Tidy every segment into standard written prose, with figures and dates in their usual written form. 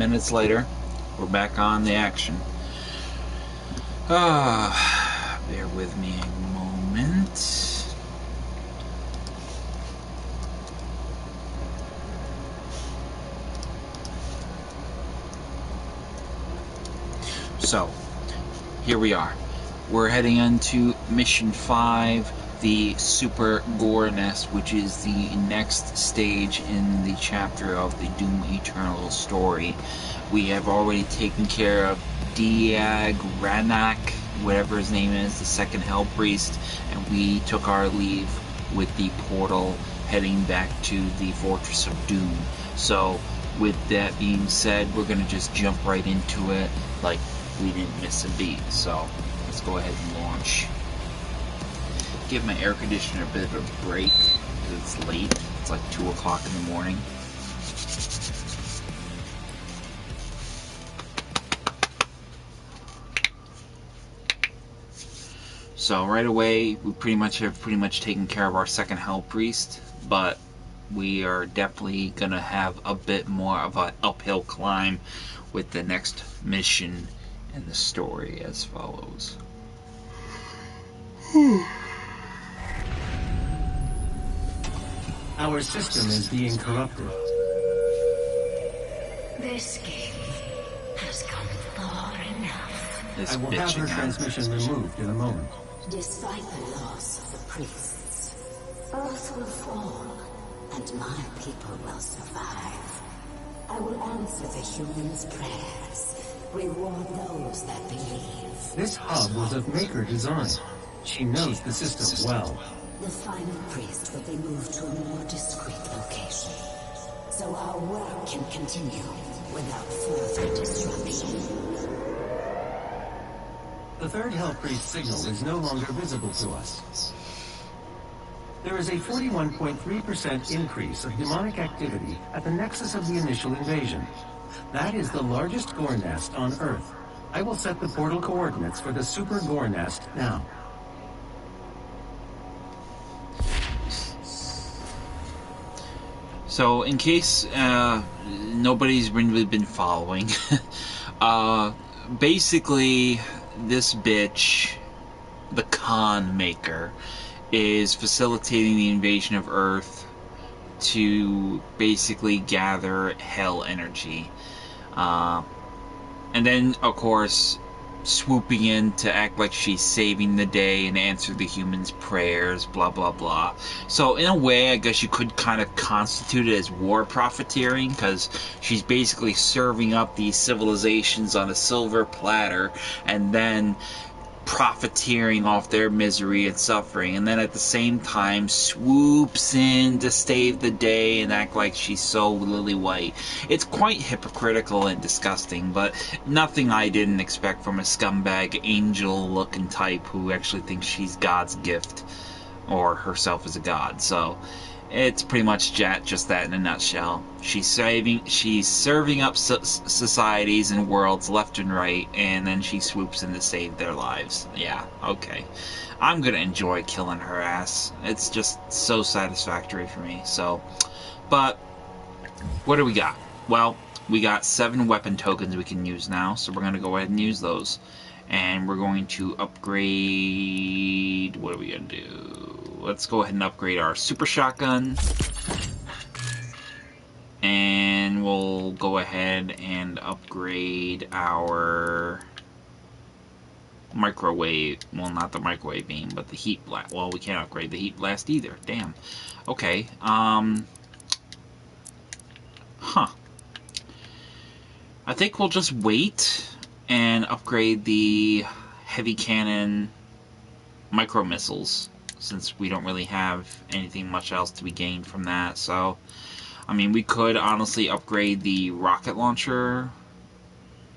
Minutes later, we're back on the action. Bear with me a moment. So, here we are. We're heading into Mission 5, the Super Gore Nest, which is the next stage in the chapter of the Doom Eternal story. We have already taken care of D00M, whatever his name is, the second Hell Priest, and we took our leave with the portal heading back to the Fortress of Doom. So, with that being said, we're going to just jump right into it like we didn't miss a beat. So, let's go ahead and launch. Give my air conditioner a bit of a break because it's late. It's like 2 o'clock in the morning. So right away, we have pretty much taken care of our second Hell Priest, but we are definitely gonna have a bit more of an uphill climb with the next mission in the story as follows. Our system is being corrupted. This game has come far enough. I will have her transmission removed in a moment. Despite the loss of the priests, Earth will fall, and my people will survive. I will answer the humans' prayers, reward those that believe. This hub was of Maker design. She knows the system well. The final priest will be moved to a more discreet location, so our work can continue without further disruption. The third Hell Priest signal is no longer visible to us. There is a 41.3% increase of demonic activity at the nexus of the initial invasion. That is the largest Gore Nest on Earth. I will set the portal coordinates for the Super Gore Nest now. So, in case nobody's really been following, basically, this bitch, the Con Maker, is facilitating the invasion of Earth to basically gather hell energy. And then, of course, swooping in to act like she's saving the day and answer the humans' prayers, blah blah blah. So in a way, I guess you could kind of constitute it as war profiteering, because she's basically serving up these civilizations on a silver platter and then profiteering off their misery and suffering, and then at the same time swoops in to save the day and act like she's so lily white. It's quite hypocritical and disgusting, but nothing I didn't expect from a scumbag angel looking type who actually thinks she's God's gift or herself as a god. So it's pretty much just that in a nutshell. She's serving up societies and worlds left and right, and then she swoops in to save their lives. Yeah, okay. I'm gonna enjoy killing her ass. It's just so satisfactory for me. So, but what do we got? Well, we got 7 weapon tokens we can use now, so we're gonna go ahead and use those. And we're going to upgrade... What are we gonna do? Let's go ahead and upgrade our super shotgun. And we'll go ahead and upgrade our microwave. Well, not the microwave beam, but the heat blast. Well, we can't upgrade the heat blast either. Damn. Okay. I think we'll just wait and upgrade the heavy cannon micro missiles, since we don't really have anything much else to be gained from that. So, I mean, we could honestly upgrade the rocket launcher.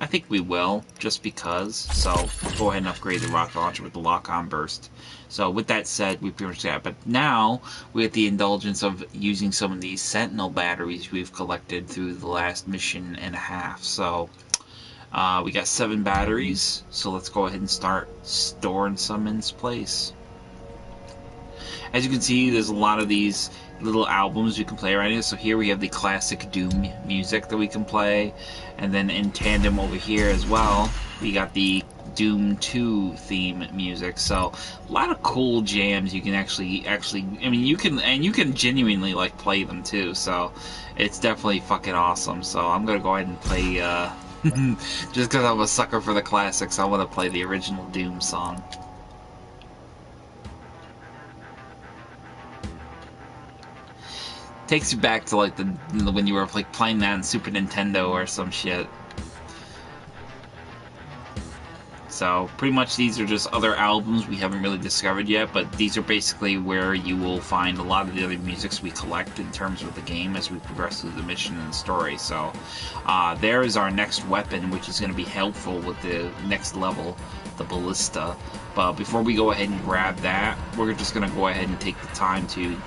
I think we will, just because. So, go ahead and upgrade the rocket launcher with the lock-on burst. So, with that said, we pretty much got it. But now, we have the indulgence of using some of these Sentinel batteries we've collected through the last mission and a half. So, we got 7 batteries. So, let's go ahead and start storing some in place. As you can see, there's a lot of these little albums you can play around here. So here we have the classic Doom music that we can play, and then in tandem over here as well, we got the Doom 2 theme music. So a lot of cool jams you can actually I mean, you can genuinely like play them too. So it's definitely fucking awesome. So I'm gonna go ahead and play just because I'm a sucker for the classics, I want to play the original Doom song. Takes you back to like when you were like playing that on Super Nintendo or some shit. So pretty much these are just other albums we haven't really discovered yet, but these are basically where you will find a lot of the other musics we collect in terms of the game as we progress through the mission and the story. So there is our next weapon, which is going to be helpful with the next level, the ballista. But before we go ahead and grab that, we're just going to go ahead and take the time to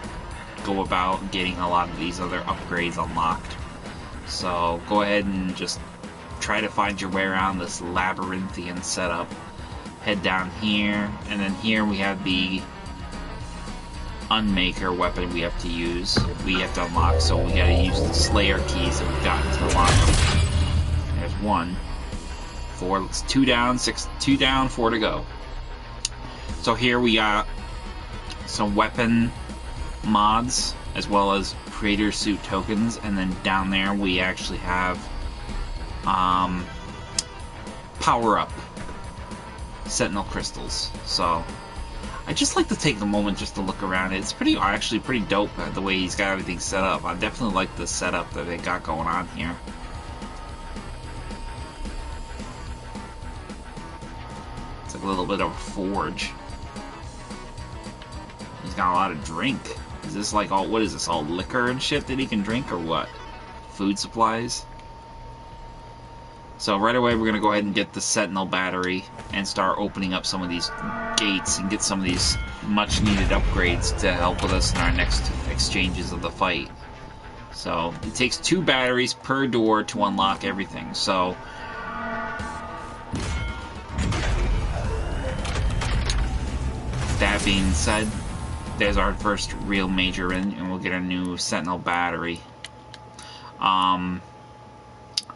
go about getting a lot of these other upgrades unlocked. So go ahead and just try to find your way around this labyrinthian setup. Head down here, and then here we have the Unmaker weapon we have to use. We have to unlock, so we gotta use the Slayer keys that we've gotten to unlock them. There's 1, 4, it's 2 down, 6, 2 down, 4 to go. So here we got some weapon mods, as well as creator suit tokens, and then down there we actually have power up Sentinel crystals. So I just like to take the moment just to look around. It's actually pretty dope the way he's got everything set up. I definitely like the setup that they got going on here. It's like a little bit of a forge. He's got a lot of drink. Is this like all, what is this, all liquor and shit that he can drink, or what? Food supplies? So right away we're going to go ahead and get the Sentinel battery and start opening up some of these gates and get some of these much needed upgrades to help with us in our next exchanges of the fight. So it takes 2 batteries per door to unlock everything. So that being said, there's our first real major in, and we'll get a new Sentinel battery.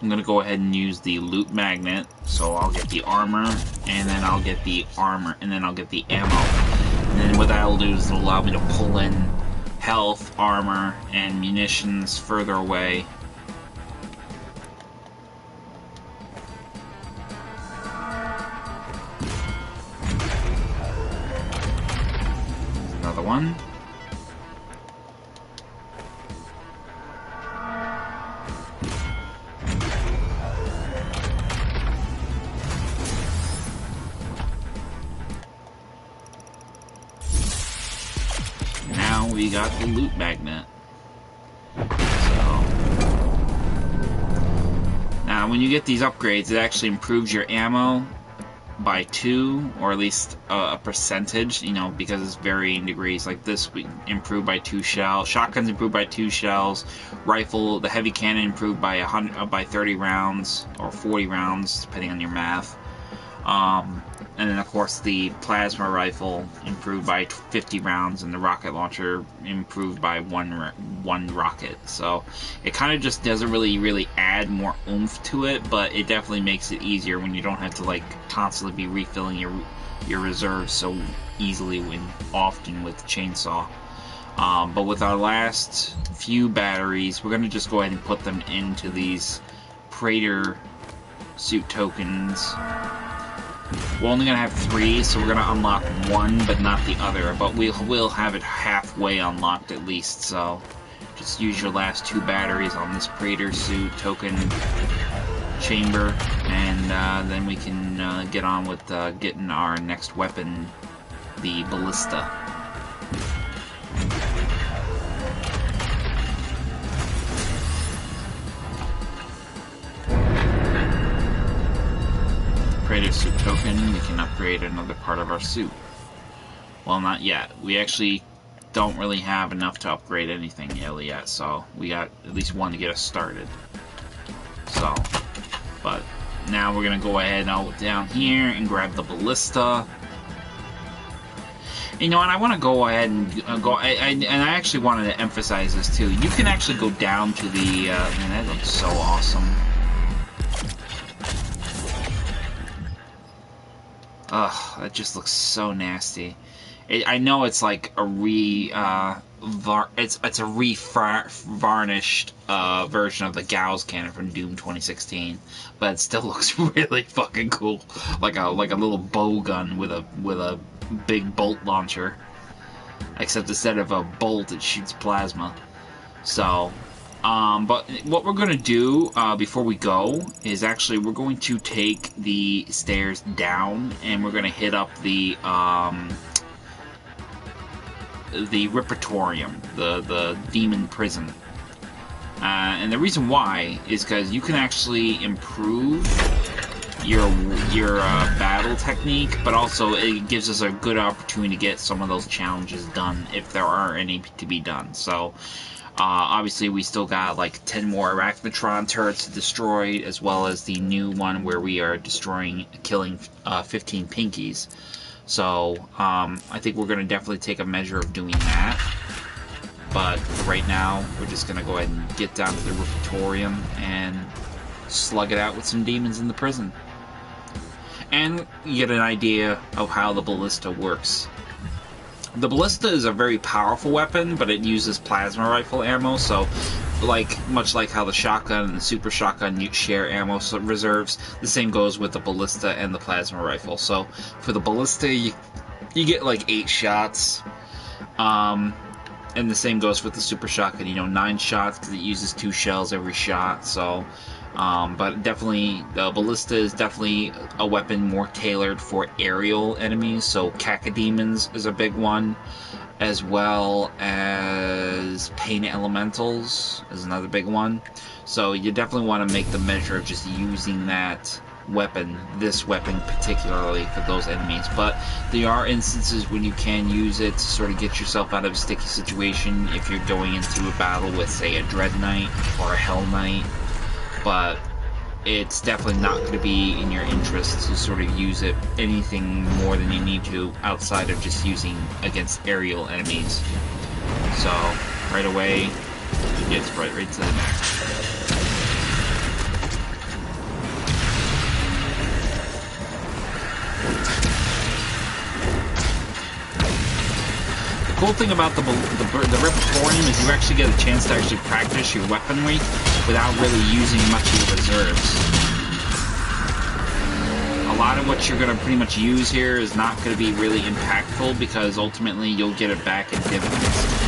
I'm going to go ahead and use the loot magnet, so I'll get the armor, and then I'll get the ammo. And then what that'll do is it'll allow me to pull in health, armor, and munitions further away. Another one. We got the loot magnet. So now when you get these upgrades, it actually improves your ammo by 2, or at least a percentage, you know, because it's varying degrees. Like this, we improved by 2 shells, shotguns improved by 2 shells, rifle, the heavy cannon improved by 30 rounds or 40 rounds depending on your math. And then of course the plasma rifle improved by 50 rounds, and the rocket launcher improved by one rocket. So it kind of just doesn't really add more oomph to it, but it definitely makes it easier when you don't have to like constantly be refilling your reserves so easily and often with the chainsaw. But with our last few batteries, we're going to just go ahead and put them into these Praetor suit tokens. We're only going to have 3, so we're going to unlock 1, but not the other. But we'll have it halfway unlocked at least, so just use your last 2 batteries on this Praetor suit token chamber, and then we can get on with getting our next weapon, the ballista. Praetor suit token, we can upgrade another part of our suit. Well, not yet. We actually don't really have enough to upgrade anything really yet, so we got at least 1 to get us started. So, but now we're gonna go ahead and down here and grab the ballista. You know, and I want to go ahead and go. And I actually wanted to emphasize this too. You can actually go down to the. Man, that looks so awesome. Ugh, that just looks so nasty. I know it's like a it's a varnished version of the Gauss cannon from Doom 2016, but it still looks really fucking cool. Like a little bow gun with a big bolt launcher. Except instead of a bolt, it shoots plasma. So, but what we're going to do before we go is actually we're going to take the stairs down and we're going to hit up the Repertorium, the demon prison. And the reason why is because you can actually improve your battle technique, but also it gives us a good opportunity to get some of those challenges done if there are any to be done. So obviously we still got like 10 more Arachnotron turrets to destroy, as well as the new one where we are killing 15 Pinkies. So I think we're going to definitely take a measure of doing that. But for right now, we're just going to go ahead and get down to the Repertorium and slug it out with some demons in the prison. And you get an idea of how the ballista works. The ballista is a very powerful weapon, but it uses plasma rifle ammo, so much like how the shotgun and the super shotgun share ammo reserves, the same goes with the ballista and the plasma rifle. So for the ballista, you get like 8 shots, and the same goes with the super shotgun. You know, 9 shots because it uses 2 shells every shot. So, but definitely the ballista is definitely a weapon more tailored for aerial enemies. So cacodemons is a big one, as well as pain elementals is another big one. So you definitely want to make the measure of just using that weapon, this weapon particularly, for those enemies. But there are instances when you can use it to sort of get yourself out of a sticky situation if you're going into a battle with, say, a Dread Knight or a Hell Knight. But it's definitely not going to be in your interest to sort of use it anything more than you need to outside of just using against aerial enemies. So right away it gets right to the neck. The cool thing about the Repertorium is you actually get a chance to actually practice your weaponry without really using much of your reserves. A lot of what you're going to pretty much use here is not going to be really impactful because ultimately you'll get it back in dividends.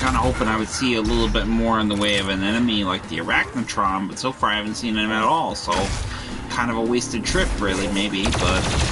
Kind of hoping I would see a little bit more in the way of an enemy like the Arachnotron, but so far I haven't seen him at all, so kind of a wasted trip, really, maybe, but...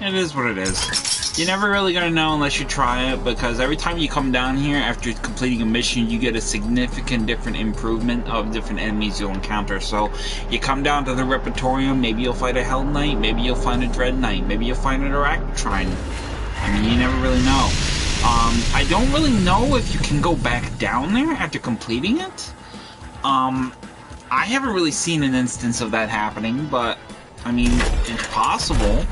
It is what it is. You're never really gonna know unless you try it, because every time you come down here after completing a mission, you get a significant different improvement of different enemies you'll encounter. So you come down to the Repertorium, maybe you'll fight a Hell Knight, maybe you'll find a Dread Knight, maybe you'll find an Arachnotron. I mean, you never really know. I don't really know if you can go back down there after completing it. I haven't really seen an instance of that happening, but I mean, it's possible.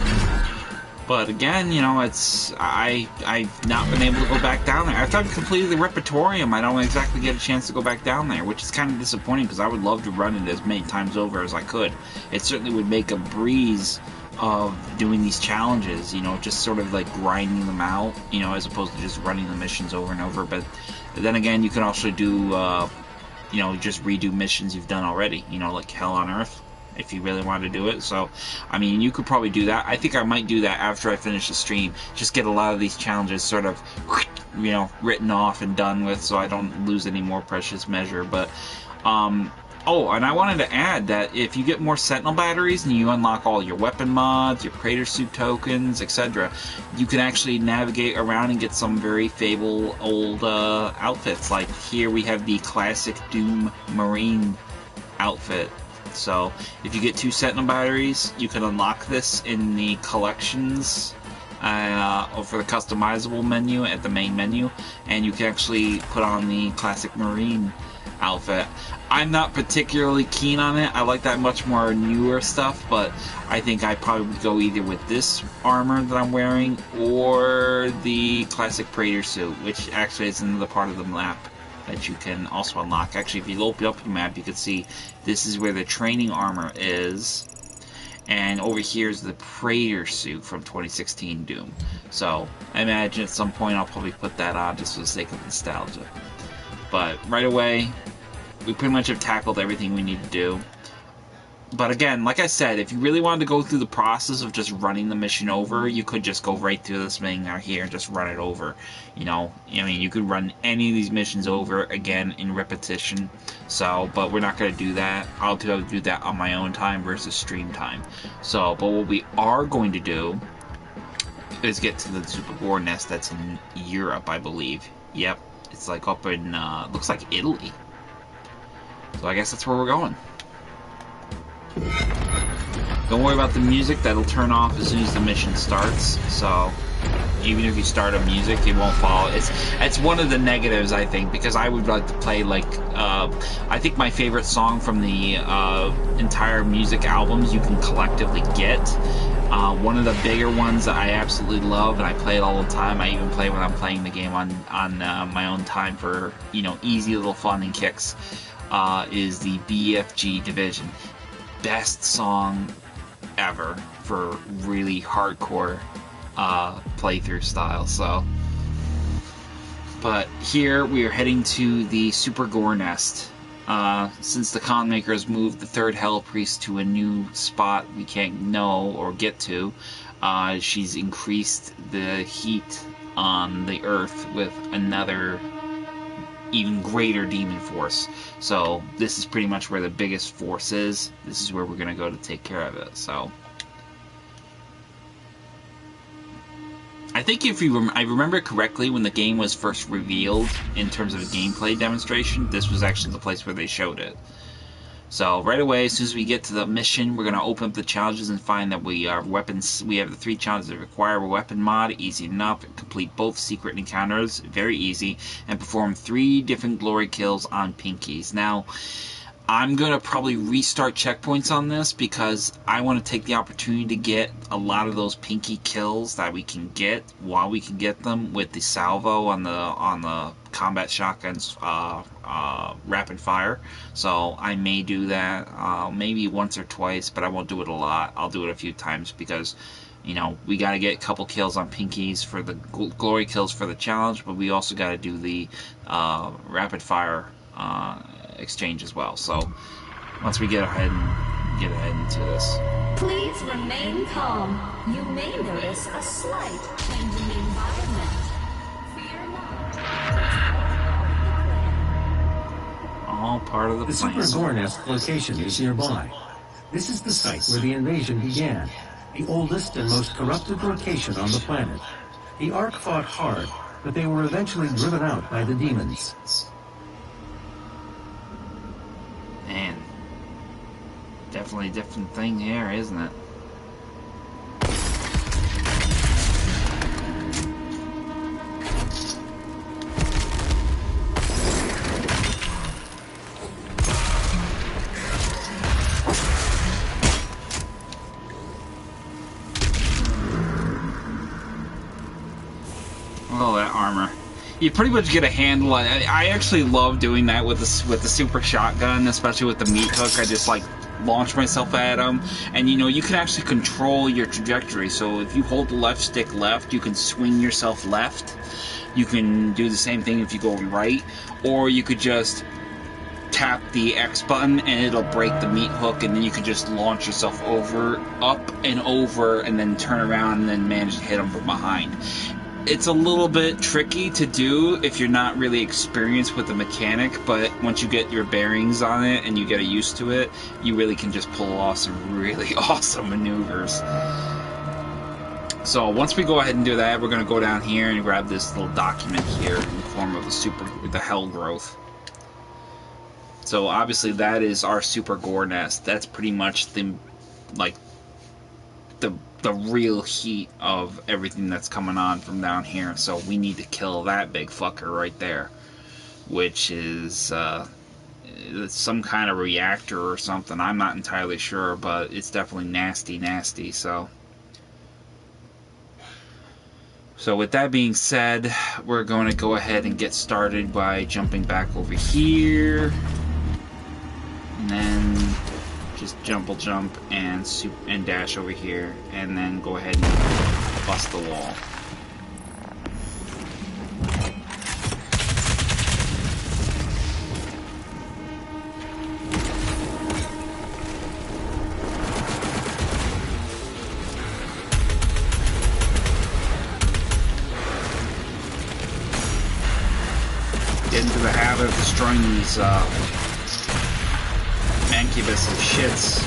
But again, you know, I've not been able to go back down there. After I've completed the Repertorium, I don't exactly get a chance to go back down there, which is kind of disappointing because I would love to run it as many times over as I could. It certainly would make a breeze of doing these challenges, you know, just sort of like grinding them out, you know, as opposed to just running the missions over and over. But then again, you can also do, you know, just redo missions you've done already, you know, like Hell on Earth, if you really want to do it. So, I mean, you could probably do that. I think I might do that after I finish the stream. Just get a lot of these challenges sort of, you know, written off and done with so I don't lose any more precious measure. But, oh, and I wanted to add that if you get more Sentinel batteries and you unlock all your weapon mods, your Praetor suit tokens, etc., you can actually navigate around and get some very fable old outfits. Like here we have the classic Doom Marine outfit. So if you get 2 Sentinel batteries, you can unlock this in the collections or for the customizable menu at the main menu, and you can actually put on the classic Marine outfit. I'm not particularly keen on it. I like that much more newer stuff, but I think I probably would go either with this armor that I'm wearing or the classic Praetor suit, which actually is another part of the map that you can also unlock. Actually, if you open up your map, you can see this is where the training armor is, and over here is the Praetor suit from 2016 Doom. So I imagine at some point I'll probably put that on just for the sake of nostalgia. But right away, we pretty much have tackled everything we need to do. But again, like I said, if you really wanted to go through the process of just running the mission over, you could just go right through this thing out here and just run it over. You know, I mean, you could run any of these missions over again in repetition. So, but we're not going to do that. I'll do that on my own time versus stream time. So, but what we are going to do is get to the Super Gore nest that's in Europe, I believe. Yep, it's like up in, looks like Italy. So I guess that's where we're going. Don't worry about the music, that'll turn off as soon as the mission starts. So even if you start a music, it won't follow. It's one of the negatives, I think, because I would like to play like I think my favorite song from the entire music albums you can collectively get. One of the bigger ones that I absolutely love and I play it all the time. I even play when I'm playing the game on my own time for, you know, easy little fun and kicks. Is the BFG Division. Best song ever for really hardcore playthrough style. So, but here we are heading to the Super Gore nest. Since the Con Maker has moved the third Hell Priest to a new spot we can't know or get to, she's increased the heat on the Earth with another even greater demon force. So this is pretty much where the biggest force is. This is where we're going to go to take care of it. So I think if you I remember correctly, when the game was first revealed in terms of a gameplay demonstration, this was actually the place where they showed it. So right away, as soon as we get to the mission, we're going to open up the challenges and find that we are weapons. We have the 3 challenges that require a weapon mod, easy enough. Complete both secret encounters, very easy, and perform 3 different glory kills on pinkies. Now, I'm going to probably restart checkpoints on this because I want to take the opportunity to get a lot of those pinky kills that we can get while we can get them with the salvo on the combat shotguns rapid fire. So I may do that maybe once or twice, but I won't do it a lot. I'll do it a few times because, you know, we got to get a couple kills on pinkies for the glory kills for the challenge, but we also got to do the rapid fire exchange as well. So once we get ahead into this, please remain calm. You may notice a slight change in the environment. Fear not. all part of the plan. The Super Gore nest location is nearby. This is the site where the invasion began, the oldest and most corrupted location on the planet. The Ark fought hard, but they were eventually driven out by the demons. Man, definitely a different thing here, isn't it? you pretty much get a handle on it. I actually love doing that with the super shotgun, especially with the meat hook. I just like launch myself at them, and you know, you can actually control your trajectory. So if you hold the left stick left, you can swing yourself left. You can do the same thing if you go right, or you could just tap the X button and it'll break the meat hook, and then you can just launch yourself up and over, and then turn around and then manage to hit them from behind. It's a little bit tricky to do if you're not really experienced with the mechanic, but once you get your bearings on it and you get used to it, you really can just pull off some really awesome maneuvers. So once we go ahead and do that, we're going to go down here and grab this little document here in the form of the hell growth. So obviously that is our super gore nest. That's pretty much the real heat of everything that's coming on from down here. So we need to kill that big fucker right there, which is some kind of reactor or something. I'm not entirely sure, but it's definitely nasty. So with that being said, we're going to go ahead and get started by jumping back over here, and then just jump and dash over here, and then go ahead and bust the wall. Get into the habit of destroying these mancubus and shits.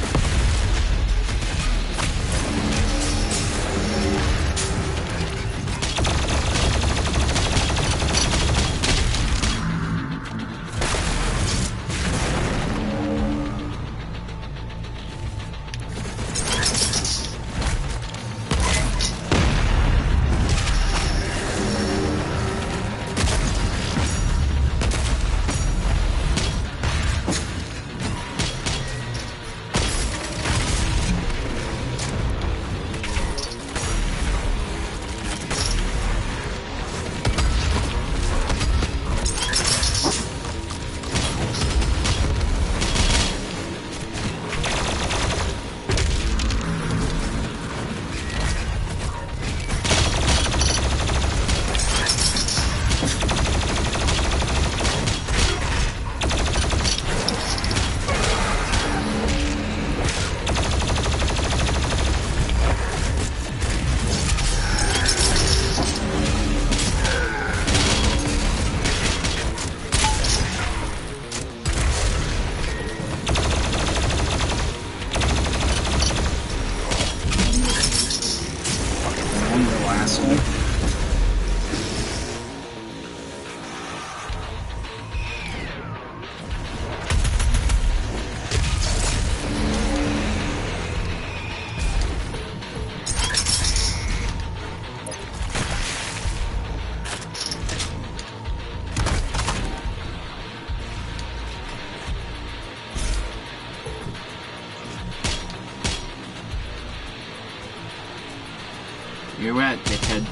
You're at, dickhead.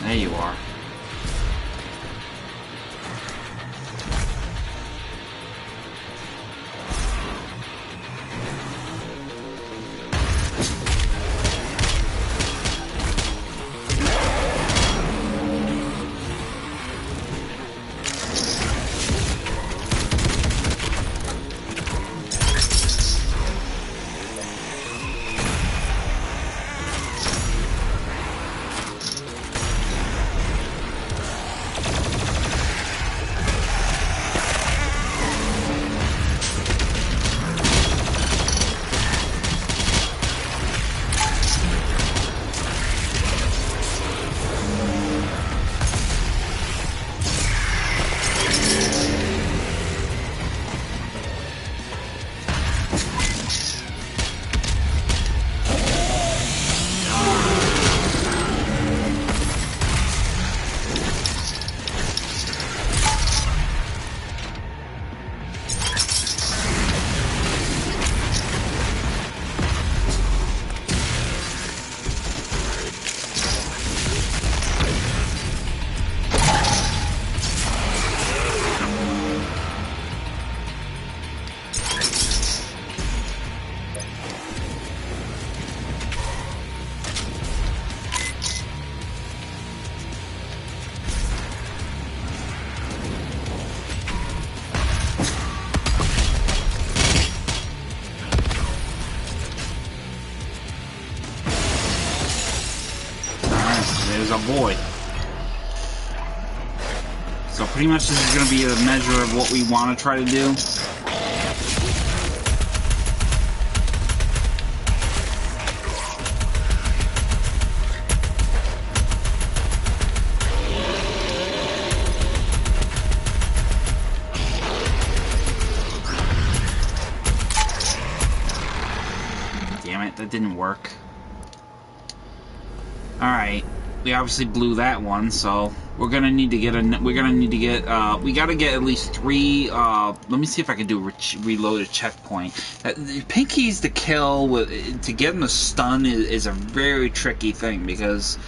There you are. There's our boy. So pretty much this is going to be a measure of what we want to try to do. Damn it, that didn't work. Alright, we obviously blew that one, so we're gonna need to get we gotta get at least 3, let me see if I can do reload a checkpoint. Pinky's to kill, to get him to stun is a very tricky thing, because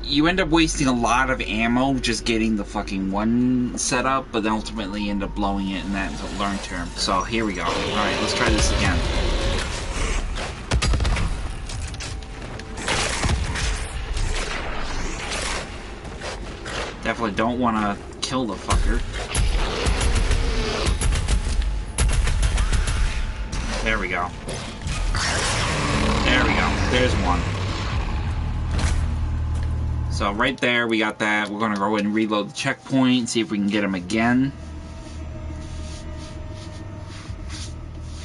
you end up wasting a lot of ammo just getting the fucking one set up, but then ultimately you end up blowing it, and that's a learn term. So here we go. Alright, let's try this again. Definitely don't want to kill the fucker. There we go. There we go. There's one. So right there, we got that. We're going to go ahead and reload the checkpoint, see if we can get him again.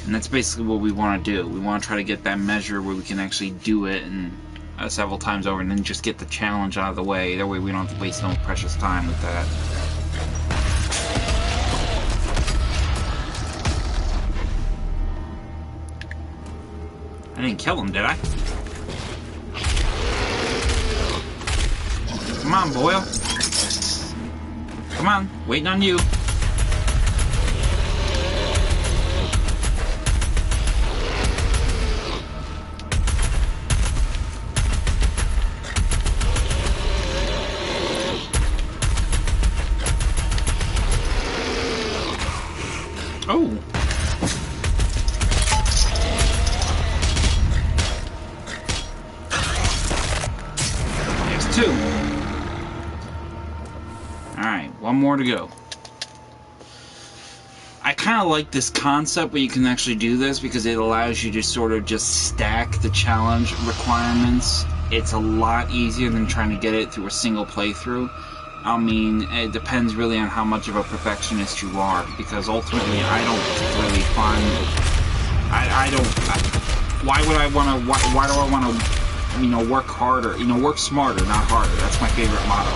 And that's basically what we want to do. We want to try to get that measure where we can actually do it and several times over, and then just get the challenge out of the way. That way we don't have to waste no precious time with that. I didn't kill him, did I? Come on, Boyle. Come on, waiting on you. Oh! There's 2. Alright, one more to go. I kind of like this concept where you can actually do this because it allows you to sort of just stack the challenge requirements. It's a lot easier than trying to get it through a single playthrough. I mean, it depends really on how much of a perfectionist you are, because ultimately I don't particularly find, why do I want to, you know, work harder, you know, work smarter, not harder. That's my favorite motto.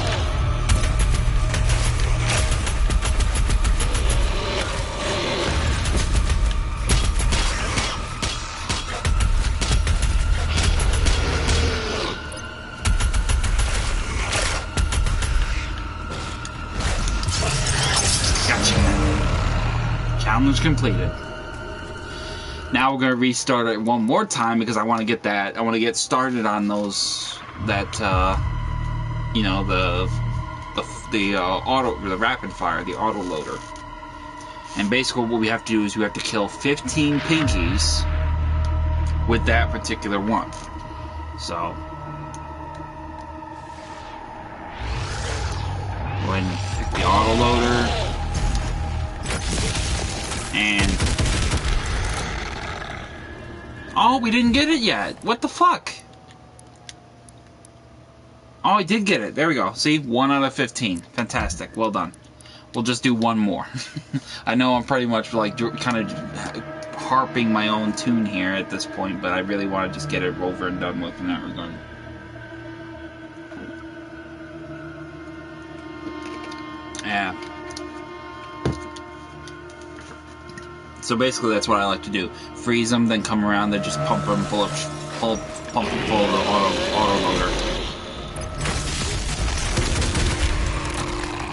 Challenge completed. Now we're gonna restart it one more time because I want to get that. I want to get started on those. You know, the rapid fire, the auto loader. And basically, what we have to do is we have to kill 15 pinkies with that particular one. So, go ahead and pick the auto loader. And oh, we didn't get it yet. What the fuck? Oh, I did get it. There we go. See, 1 out of 15. Fantastic. Well done. We'll just do one more. I know I'm pretty much like kind of harping my own tune here at this point, but I really want to just get it over and done with in that regard. Yeah. So basically, that's what I like to do. Freeze them, then come around, then just pump them full of the auto loader.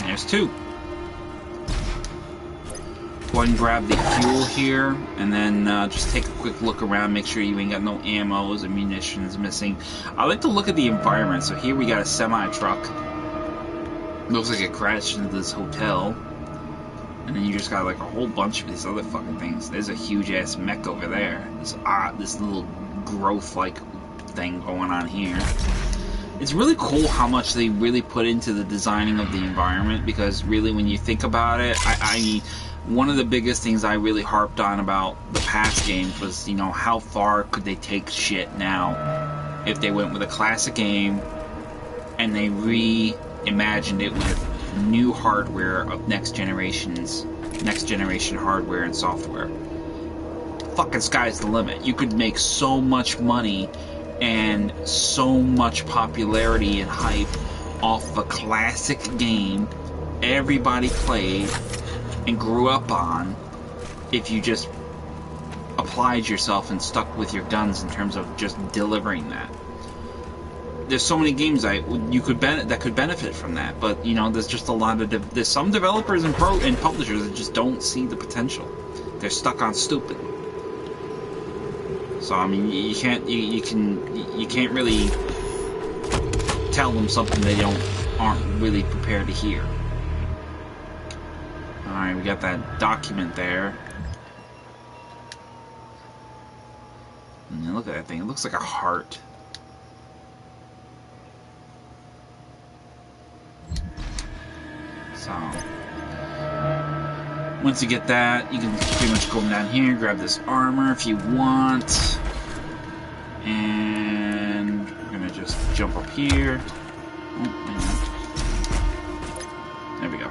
There's 2. Go ahead and grab the fuel here, and then just take a quick look around, make sure you ain't got no ammos and munitions missing. I like to look at the environment. So here we got a semi-truck. Looks like it crashed into this hotel. And then you just got like a whole bunch of these other fucking things. There's a huge ass mech over there. This little growth-like thing going on here. It's really cool how much they really put into the designing of the environment, because really when you think about it, I mean, one of the biggest things I really harped on about the past games was, you know, how far could they take shit now? if they went with a classic game and they reimagined it with new hardware of next generation hardware and software. Fucking sky's the limit. You could make so much money and so much popularity and hype off of a classic game everybody played and grew up on if you just applied yourself and stuck with your guns in terms of just delivering that. There's so many games that could benefit from that, but you know, there's just a lot of there's some developers and publishers that just don't see the potential. They're stuck on stupid. So I mean, you can't really tell them something they aren't really prepared to hear. All right, we got that document there. And look at that thing. It looks like a heart. So, once you get that, you can pretty much go down here, grab this armor if you want. And we're going to just jump up here. Oh, there we go.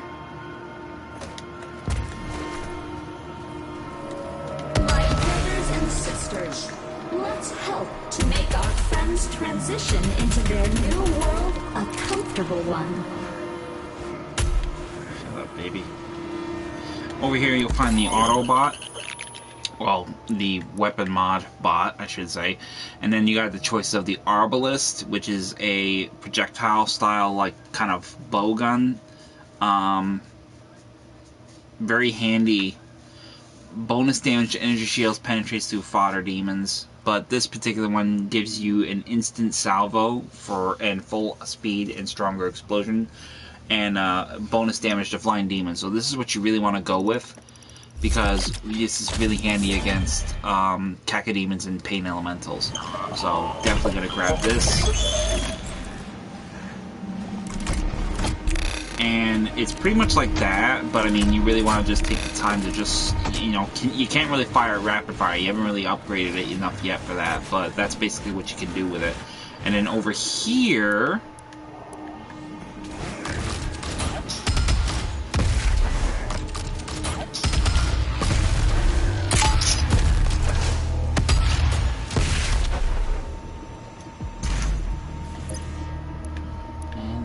My brothers and sisters, let's help to make our friends' transition into their new world a comfortable one. Shut up, baby. Over here you'll find the Autobot. Well, the weapon mod bot, I should say. And then you got the choice of the Arbalist, which is a projectile style, like, kind of bow gun. Very handy. Bonus damage to energy shields, penetrates through fodder demons. But this particular one gives you an instant salvo and full speed and stronger explosion. And bonus damage to flying demons. So this is what you really want to go with, because this is really handy against cacodemons and pain elementals. So definitely gonna grab this. And it's pretty much like that, but I mean, you really want to just take the time to just, you know, you can't really fire rapid fire. You haven't really upgraded it enough yet for that, but that's basically what you can do with it. And then over here,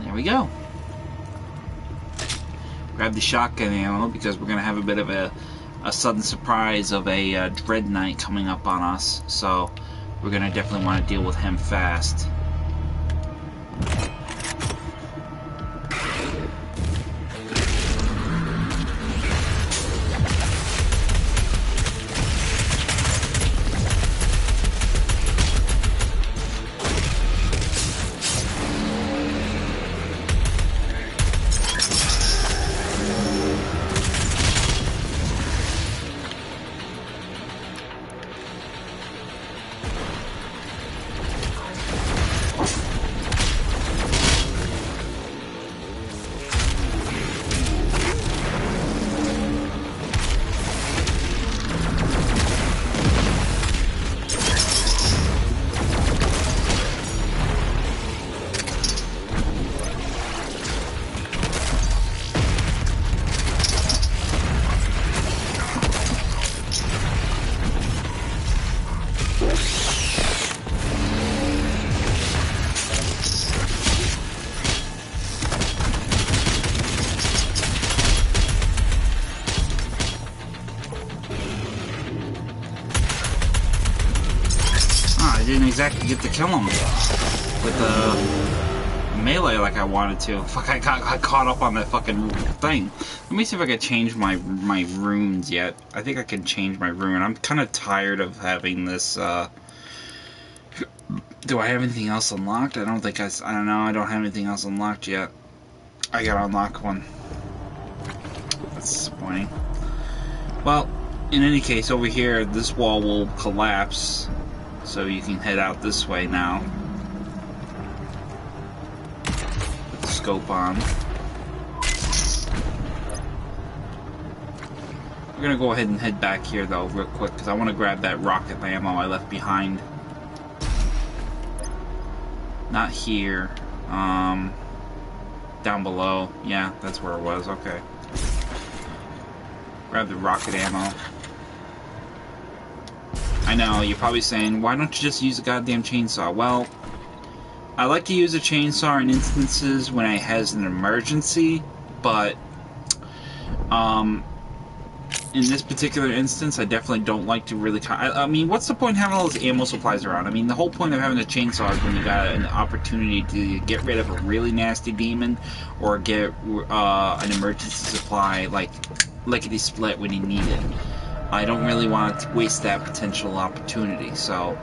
there we go. Grab the shotgun ammo because we're going to have a bit of a sudden surprise of a Dread Knight coming up on us. So we're going to definitely want to deal with him fast. I didn't exactly get to kill him with the melee like I wanted to. Fuck, I got caught up on that fucking thing. Let me see if I can change my runes yet. I think I can change my rune. I'm kind of tired of having this, do I have anything else unlocked? I don't think I don't know. I don't have anything else unlocked yet. I gotta unlock one. That's disappointing. Well, in any case, over here, this wall will collapse. So you can head out this way now. Put the scope on. We're gonna go ahead and head back here though, real quick, because I want to grab that rocket ammo I left behind. Not here. Down below. Yeah, that's where it was. Okay. Grab the rocket ammo. I know, you're probably saying, why don't you just use a goddamn chainsaw? Well, I like to use a chainsaw in instances when it has an emergency, but in this particular instance, I definitely don't like to really... I mean, what's the point of having all those ammo supplies around? I mean, the whole point of having a chainsaw is when you got an opportunity to get rid of a really nasty demon or get an emergency supply like lickety-split when you need it. I don't really want to waste that potential opportunity, so...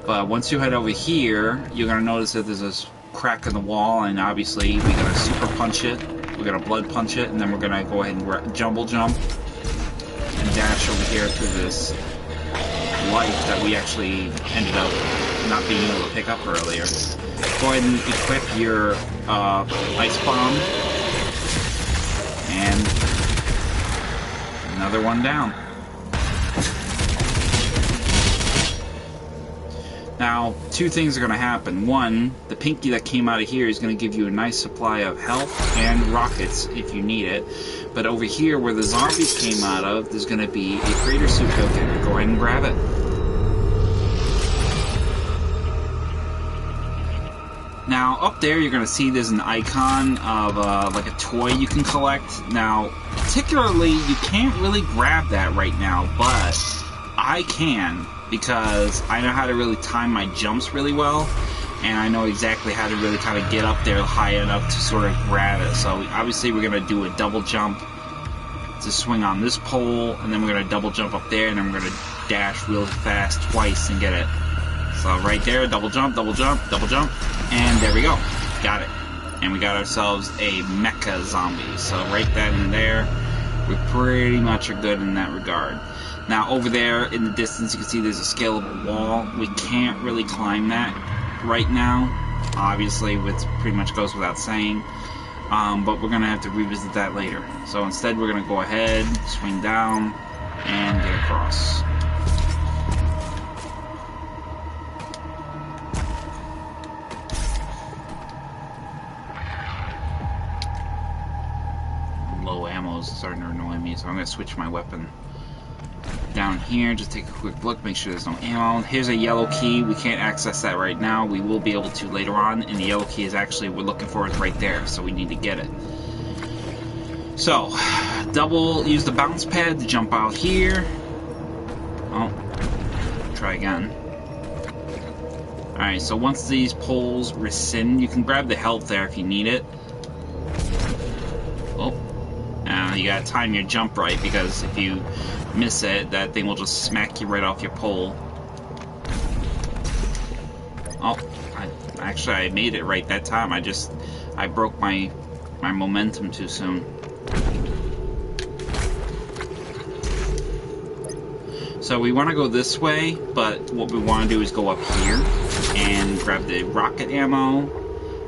But once you head over here, you're going to notice that there's this crack in the wall, and obviously we're going to super punch it, we're going to blood punch it, and then we're going to go ahead and jumble jump and dash over here to this life that we actually ended up not being able to pick up earlier. Go ahead and equip your ice bomb, and another one down. Now, two things are going to happen. One, the pinky that came out of here is going to give you a nice supply of health and rockets if you need it. But over here, where the zombies came out of, there's going to be a crater suit token. Go ahead and grab it. Now, up there, you're going to see there's an icon of like a toy you can collect. Now, particularly, you can't really grab that right now, but I can, because I know how to really time my jumps really well, and I know exactly how to really kind of get up there high enough to sort of grab it. So obviously we're going to do a double jump to swing on this pole, and then we're going to double jump up there, and then we're going to dash real fast twice and get it. So right there, double jump, and there we go. Got it. And we got ourselves a mecha zombie. So right then and there, we pretty much are good in that regard. Now, over there in the distance, you can see there's a scalable wall. We can't really climb that right now. Obviously, it pretty much goes without saying. But we're going to have to revisit that later. So instead, we're going to go ahead, swing down, and get across. Low ammo is starting to annoy me, so I'm going to switch my weapon. Down here, just take a quick look, make sure there's no ammo. Here's a yellow key. We can't access that right now. We will be able to later on, and the yellow key is actually, we're looking for it right there, so we need to get it. So, use the bounce pad to jump out here. Oh, try again. Alright, so once these poles rescind, you can grab the health there if you need it. Oh, now you gotta time your jump right, because if you miss it, that thing will just smack you right off your pole. Oh, I made it right that time. I broke my momentum too soon. So we want to go this way, but what we want to do is go up here and grab the rocket ammo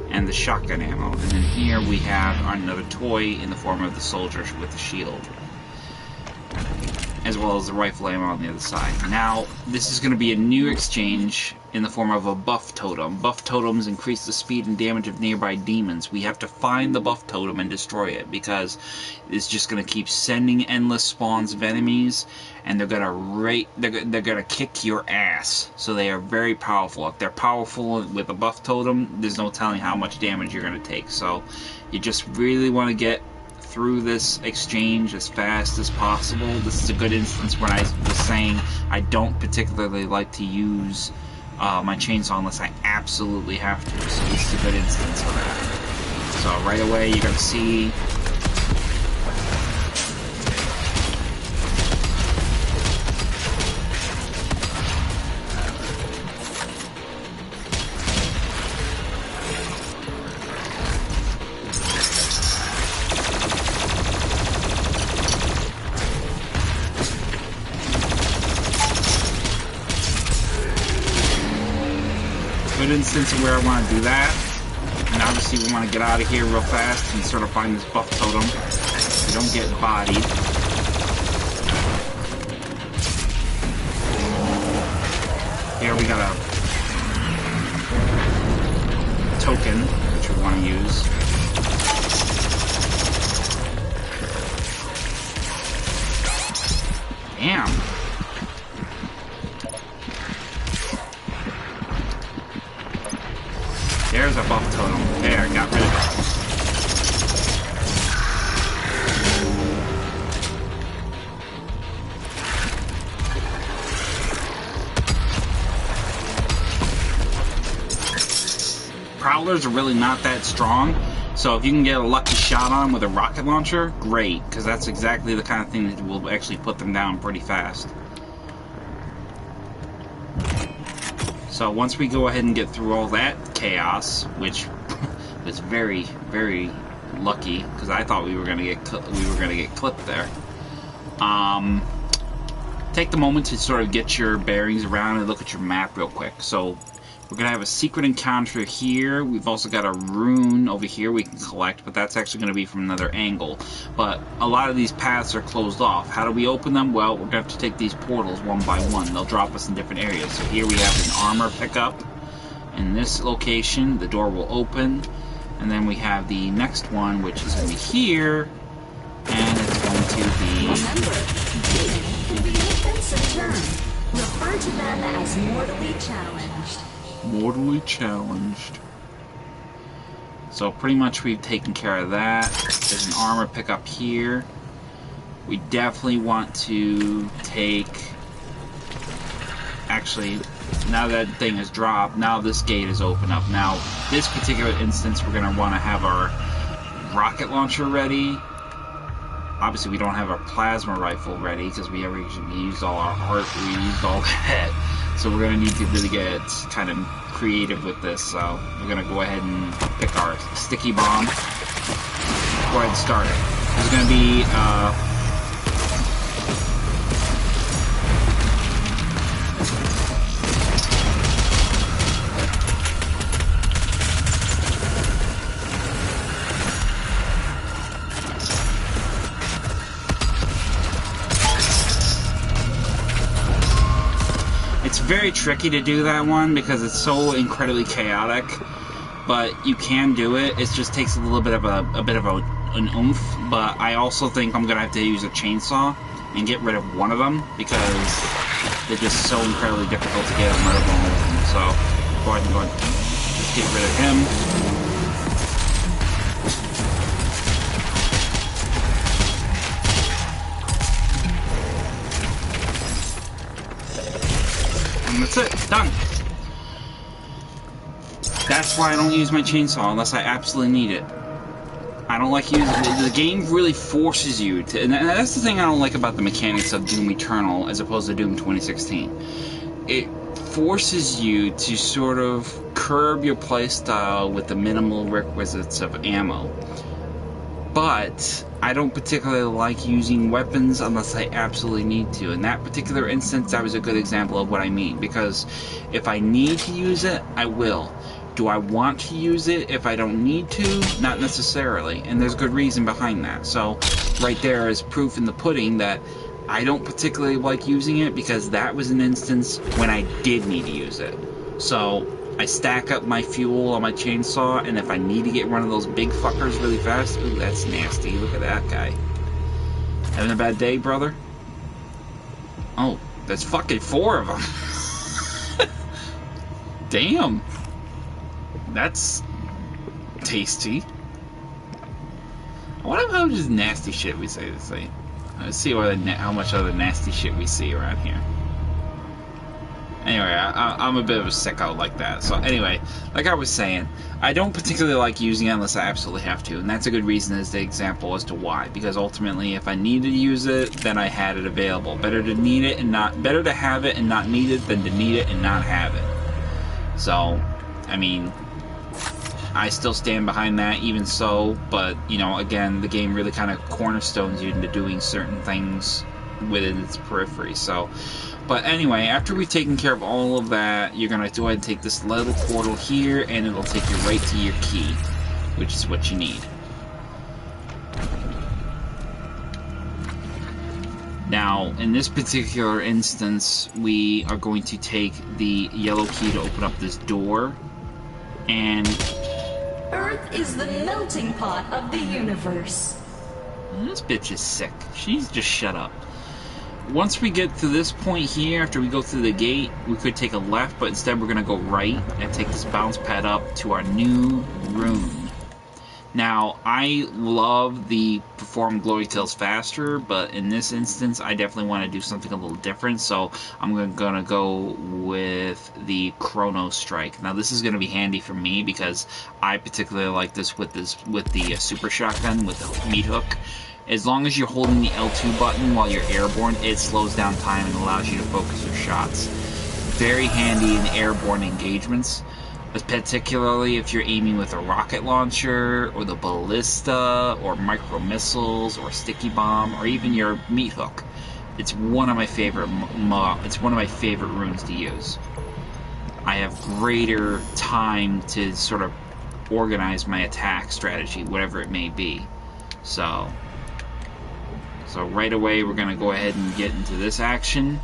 and the shotgun ammo. And then here we have another toy in the form of the soldier with the shield, as well as the rifle ammo on the other side. Now, this is going to be a new exchange in the form of a buff totem. Buff totems increase the speed and damage of nearby demons. We have to find the buff totem and destroy it, because it's just going to keep sending endless spawns of enemies, and they're gonna kick your ass. So they are very powerful. If they're powerful with a buff totem, there's no telling how much damage you're going to take. So you just really want to get through this exchange as fast as possible. This is a good instance when I was saying I don't particularly like to use my chainsaw unless I absolutely have to. So this is a good instance of that. So right away you're going to see good instance of where I want to do that. And obviously we want to get out of here real fast and sort of find this buff totem so we don't get bodied. Here we gotta want to use. Damn. There's a buff totem. There, got rid of it. Prowlers are really not that strong, so if you can get a lucky shot on with a rocket launcher, great, because that's exactly the kind of thing that will actually put them down pretty fast. So once we go ahead and get through all that chaos, which was very, very lucky, because I thought we were gonna get clipped there. Take the moment to sort of get your bearings around and look at your map real quick. So we're going to have a secret encounter here. We've also got a rune over here we can collect, but that's actually going to be from another angle. But a lot of these paths are closed off. How do we open them? Well, we're going to have to take these portals one by one. They'll drop us in different areas. So here we have an armor pickup. In this location, the door will open. And then we have the next one, which is going to be here. And it's going to be... Remember, demeaning can be an offensive term. Refer to them as mortally challenged. Mortally challenged. So pretty much we've taken care of that. There's an armor pickup here. We definitely want to take... Actually, now that thing is dropped, now this gate is open up. Now, this particular instance, we're going to want to have our rocket launcher ready. Obviously, we don't have our plasma rifle ready because we used all our heart, we used all that. So we're going to need to really get kind of creative with this. So we're going to go ahead and pick our sticky bomb. Go ahead and start it. This is going to be... It's very tricky to do that one because it's so incredibly chaotic, but you can do it. It just takes a little bit of an oomph. But I also think I'm gonna have to use a chainsaw and get rid of one of them because they're just so incredibly difficult to get rid of all of them. So go ahead and just get rid of him. And that's it. Done. That's why I don't use my chainsaw unless I absolutely need it. I don't like using the game really forces you to, and that's the thing I don't like about the mechanics of Doom Eternal as opposed to Doom 2016. It forces you to sort of curb your playstyle with the minimal requisites of ammo. But I don't particularly like using weapons unless I absolutely need to. In that particular instance, that was a good example of what I mean. Because if I need to use it, I will. Do I want to use it if I don't need to? Not necessarily. And there's good reason behind that. So right there is proof in the pudding that I don't particularly like using it because that was an instance when I did need to use it. So I stack up my fuel on my chainsaw, and if I need to get one of those big fuckers really fast, ooh, that's nasty. Look at that guy. Having a bad day, brother? Oh, there's fucking 4 of them. Damn. That's tasty. I wonder how much nasty shit we say this thing. Let's see how much other nasty shit we see around here. Anyway, I'm a bit of a sicko like that. So anyway, like I was saying, I don't particularly like using it unless I absolutely have to. And that's a good reason as the example as to why. Because ultimately, if I needed to use it, then I had it available. Better to have it and not need it than to need it and not have it. So, I mean, I still stand behind that even so. But, you know, again, the game really kind of cornerstones you into doing certain things within its periphery. So... But anyway, after we've taken care of all of that, you're going to go ahead and take this little portal here, and it'll take you right to your key, which is what you need. Now, in this particular instance, we are going to take the yellow key to open up this door, and... Earth is the melting pot of the universe. This bitch is sick. She's just shut up. Once we get to this point here, after we go through the gate, we could take a left, but instead we're going to go right and take this bounce pad up to our new rune. Now, I love the perform glory tails faster, but in this instance, I definitely want to do something a little different, so I'm going to go with the Chrono Strike. Now, this is going to be handy for me because I particularly like this with the super shotgun with the meat hook. As long as you're holding the L2 button while you're airborne, it slows down time and allows you to focus your shots. Very handy in airborne engagements, particularly if you're aiming with a rocket launcher, or the ballista, or micro missiles, or sticky bomb, or even your meat hook. It's one of my favorite runes to use. I have greater time to sort of organize my attack strategy, whatever it may be. So right away we're going to go ahead and get into this action.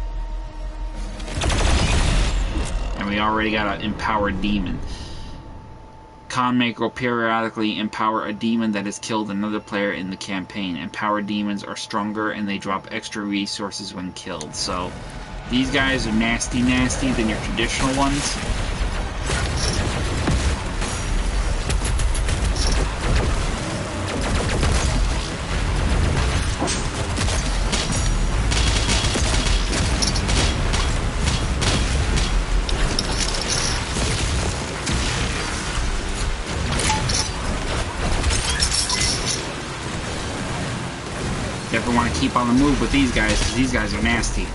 And we already got an empowered demon. Conmaker will periodically empower a demon that has killed another player in the campaign. Empowered demons are stronger and they drop extra resources when killed. So these guys are nasty than your traditional ones. Definitely want to keep on the move with these guys, because these guys are nasty.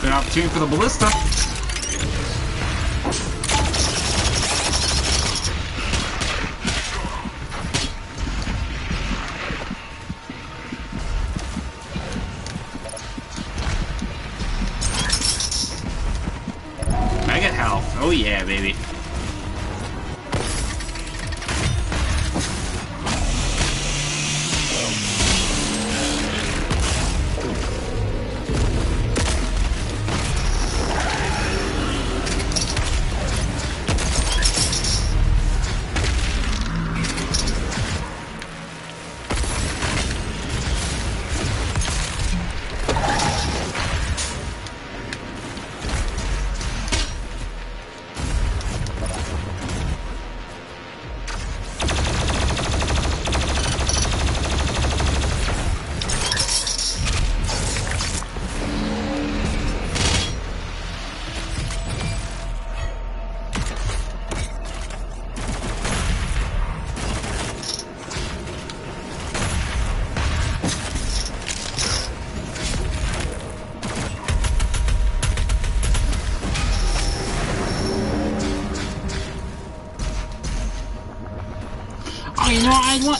Opportunity for the ballista. I got health. Oh yeah, baby.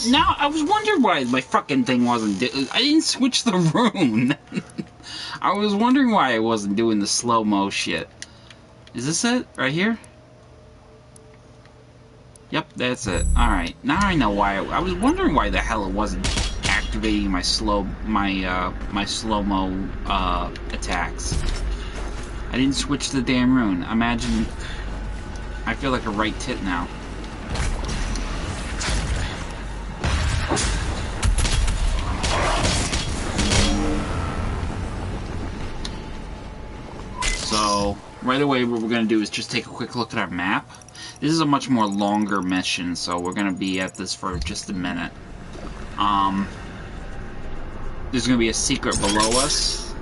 now I was wondering why my fucking thing wasn't. I didn't switch the rune. I was wondering why I wasn't doing the slow mo shit. Is this it right here? Yep, that's it. All right, now I know why. I was wondering why the hell it wasn't activating my slow mo attacks. I didn't switch the damn rune. Imagine. I feel like a right tit now. So, right away what we're going to do is just take a quick look at our map. This is a much more longer mission, so we're going to be at this for just a minute. There's going to be a secret below us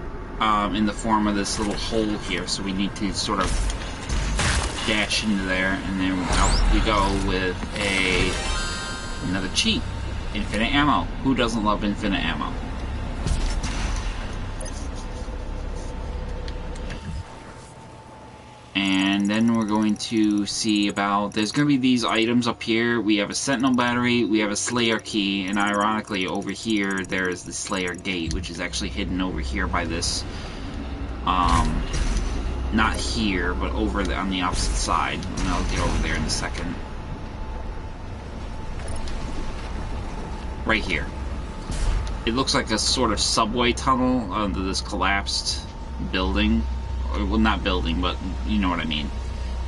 in the form of this little hole here, so we need to sort of dash into there, and then out we go with another cheat. Infinite ammo. Who doesn't love infinite ammo? And then we're going to see about, there's going to be these items up here. We have a sentinel battery, we have a slayer key, and ironically over here there's the slayer gate, which is actually hidden over here by this, not here, but over on the opposite side. And I'll get over there in a second. Right here. It looks like a sort of subway tunnel under this collapsed building. Well, not building, but you know what I mean.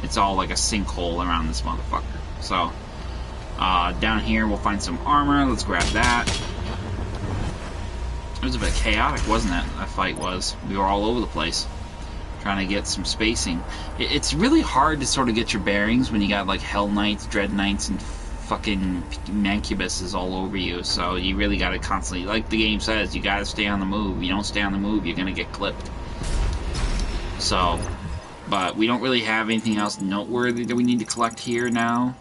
It's all like a sinkhole around this motherfucker. So, down here we'll find some armor. Let's grab that. It was a bit chaotic, wasn't it? That fight was. We were all over the place, trying to get some spacing. It's really hard to sort of get your bearings when you got like Hell Knights, Dread Knights, and fucking Mancubuses all over you. So you really got to constantly, like the game says, you got to stay on the move. You don't stay on the move, you're gonna get clipped. So, but we don't really have anything else noteworthy that we need to collect here now,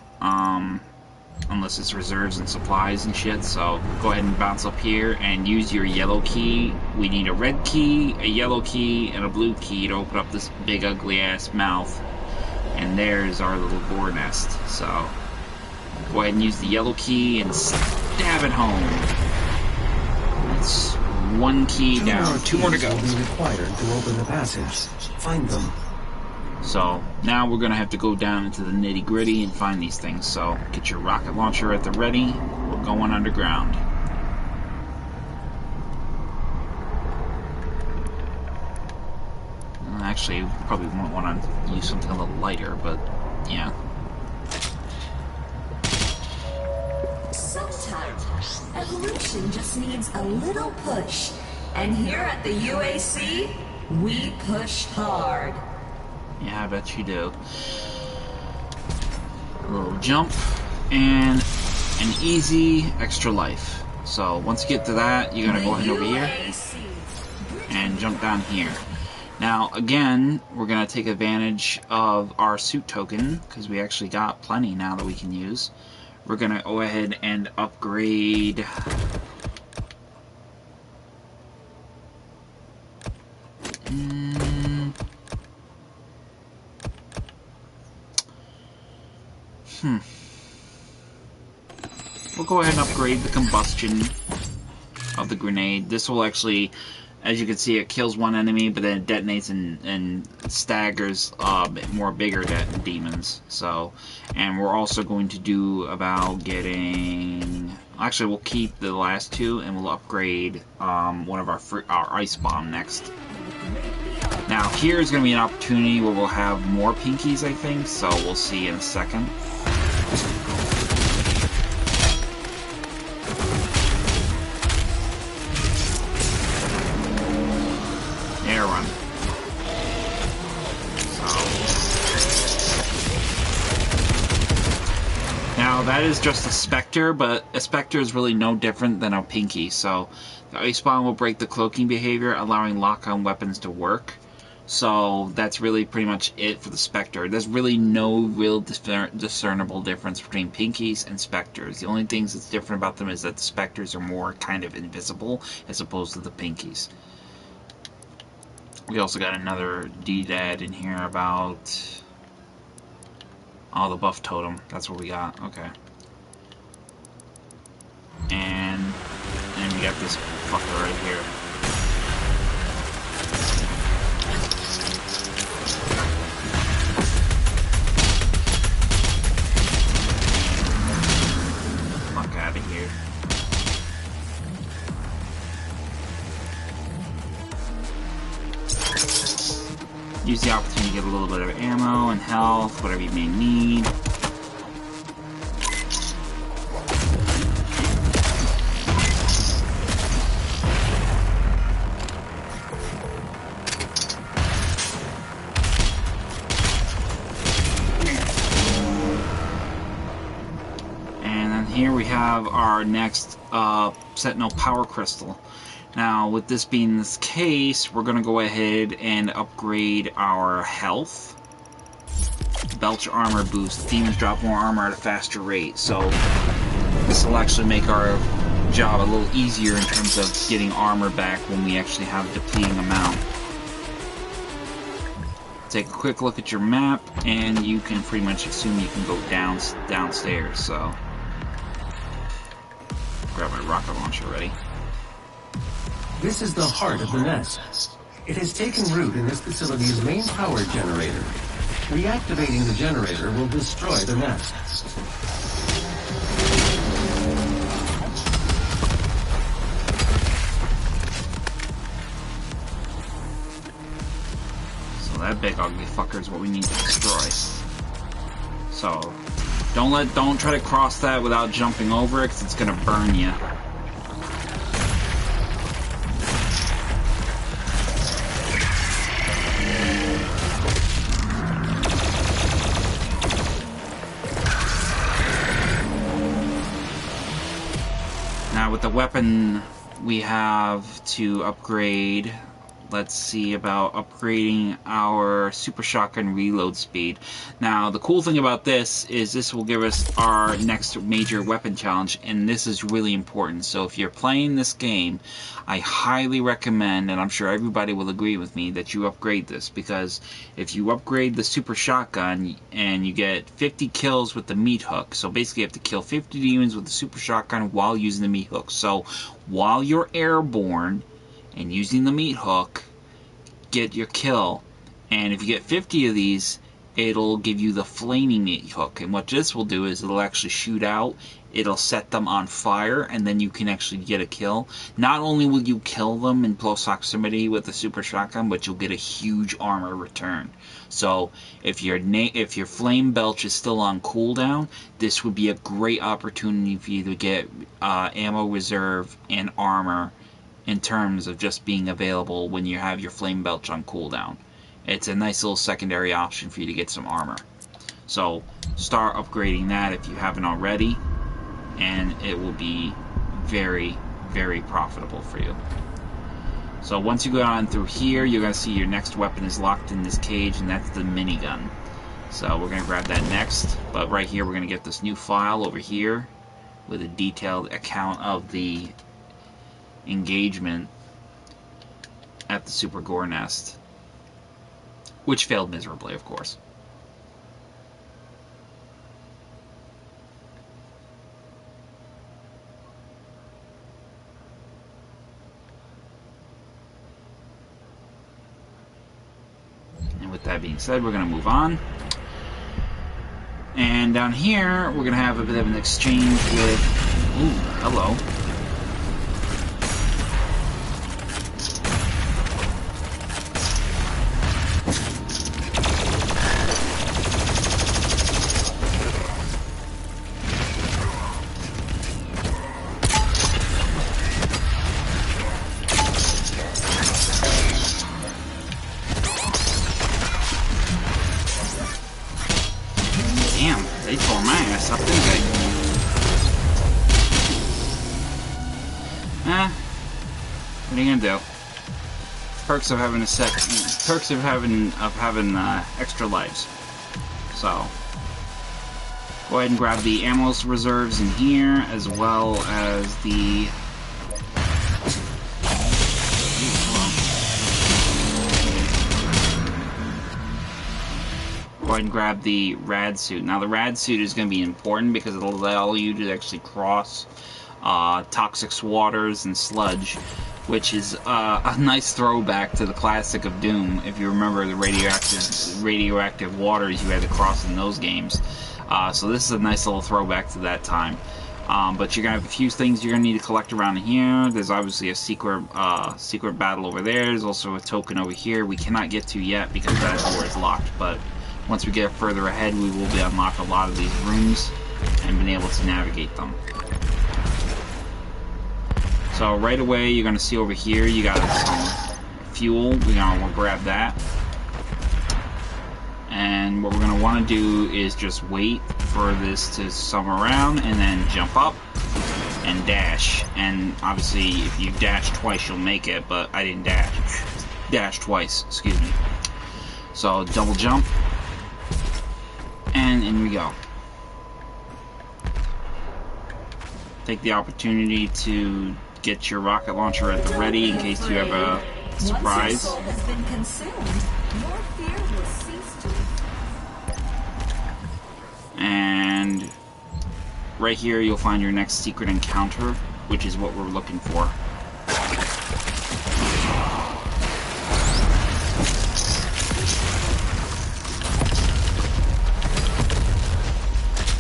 unless it's reserves and supplies and shit. So go ahead and bounce up here and use your yellow key. We need a red key, a yellow key, and a blue key to open up this big ugly ass mouth. And there's our little Gore nest. So go ahead and use the yellow key and stab it home. That's one key down, two more to go. Will be required to open the passage. Find them. So now we're gonna have to go down into the nitty gritty and find these things. So get your rocket launcher at the ready. We're going underground. Actually, you probably won't want to use something a little lighter, but yeah. Sometimes evolution just needs a little push, and here at the UAC, we push hard. Yeah, I bet you do. A little jump and an easy extra life. So once you get to that, you're gonna go ahead over here and jump down here. Now again, we're gonna take advantage of our suit token because we actually got plenty now that we can use. We're gonna go ahead and upgrade We'll go ahead and upgrade the combustion of the grenade. This will actually, as you can see, it kills one enemy, but then it detonates and staggers more bigger demons. So, and we're also going to do about getting. Actually, we'll keep the last two, and we'll upgrade one of our ice bomb next. Now, here is going to be an opportunity where we'll have more pinkies, I think. So we'll see in a second. Now that is just a Spectre, but a Spectre is really no different than a Pinky. So the Ice Bomb will break the cloaking behavior, allowing lock-on weapons to work. So that's really pretty much it for the Spectre. There's really no real discernible difference between Pinkies and Spectres. The only things that's different about them is that the Spectres are more kind of invisible as opposed to the Pinkies. We also got another D-Dad in here about... Oh, the buff totem. That's what we got. Okay. And we got this fucker right here. Fuck out of here. Use the opportunity to get a little bit of ammo and health, whatever you may need. Here we have our next Sentinel Power Crystal. Now, with this being this case, we're going to go ahead and upgrade our health. Belch armor boost. Demons drop more armor at a faster rate. So, this will actually make our job a little easier in terms of getting armor back when we actually have a depleting amount. Take a quick look at your map, and you can pretty much assume you can go downstairs. So, grab my rocket launcher ready. This is the heart of the nest. It has taken root in this facility's main power generator. Reactivating the generator will destroy the nest. So that big ugly fucker is what we need to destroy. So don't try to cross that without jumping over it, because it's gonna burn you. Now with the weapon we have to upgrade, let's see about upgrading our super shotgun reload speed. Now the cool thing about this is this will give us our next major weapon challenge, and this is really important. So if you're playing this game, I highly recommend, and I'm sure everybody will agree with me, that you upgrade this, because if you upgrade the super shotgun and you get 50 kills with the meat hook, so basically you have to kill 50 demons with the super shotgun while using the meat hook. So while you're airborne and using the meat hook, get your kill. And if you get 50 of these, it'll give you the flaming meat hook. And what this will do is it'll actually shoot out, it'll set them on fire, and then you can actually get a kill. Not only will you kill them in close proximity with the super shotgun, but you'll get a huge armor return. So if your flame belch is still on cooldown, this would be a great opportunity for you to get ammo reserve and armor in terms of just being available when you have your flame belch on cooldown. It's a nice little secondary option for you to get some armor. So start upgrading that if you haven't already, and it will be very, very profitable for you. So once you go on through here, you're going to see your next weapon is locked in this cage, and that's the minigun. So we're going to grab that next, but right here we're going to get this new file over here with a detailed account of the engagement at the Super Gore nest, which failed miserably, of course. And with that being said, we're going to move on. And down here, we're going to have a bit of an exchange with... Ooh, hello. They tore my ass up, didn't they? What are you gonna do? Perks of having extra lives. So go ahead and grab the ammo reserves in here, as well as the go ahead and grab the rad suit. Now the rad suit is going to be important because it'll allow you to actually cross toxic waters and sludge, which is a nice throwback to the classic of Doom. If you remember the radioactive waters you had to cross in those games. So this is a nice little throwback to that time. But you're gonna have a few things you're gonna need to collect around here. There's obviously a secret battle over there. There's also a token over here we cannot get to yet because that door is locked. But once we get further ahead, we will be unlocked a lot of these rooms and been able to navigate them. So right away, you're gonna see over here you got some fuel. We're gonna grab that. And what we're going to want to do is just wait for this to sum around and then jump up and dash. And obviously if you dash twice you'll make it, but I didn't dash twice, excuse me. So double jump and in we go. Take the opportunity to get your rocket launcher at the ready in case you have a surprise. Once your soul has been consumed, your fear will cease to. And right here you'll find your next secret encounter, which is what we're looking for.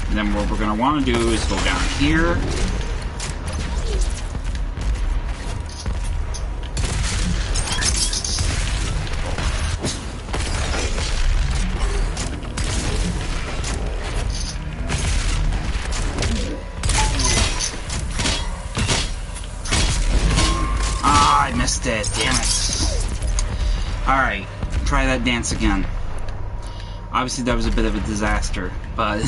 And then what we're going to want to do is go down here. Missed it, damn it. Alright, try that dance again. Obviously that was a bit of a disaster, but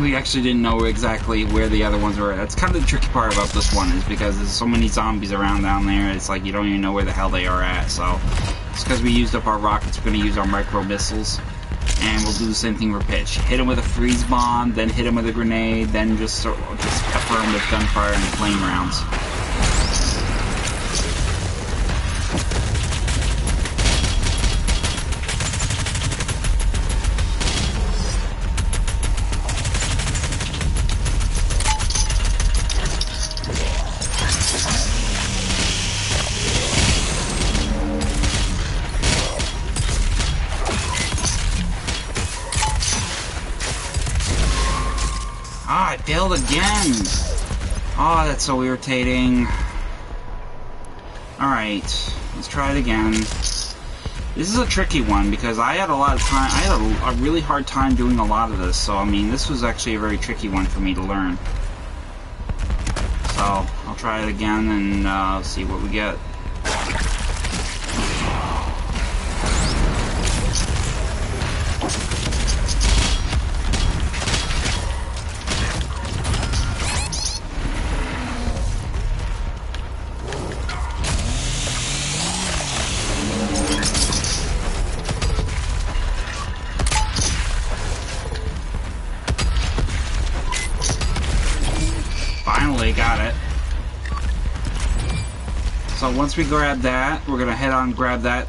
we actually didn't know exactly where the other ones were. That's kind of the tricky part about this one, is because there's so many zombies around down there, it's like you don't even know where the hell they are at. So, it's because we used up our rockets, we're going to use our micro missiles, and we'll do the same thing for pitch. Hit him with a freeze bomb, then hit him with a grenade, then just pepper him with gunfire and flame rounds. Ah, I failed again! Oh, that's so irritating. Alright, let's try it again. This is a tricky one because I had a lot of time, I had a really hard time doing a lot of this, so I mean, this was actually a very tricky one for me to learn. So, I'll try it again and see what we get. Finally got it. So once we grab that, we're gonna head on and grab that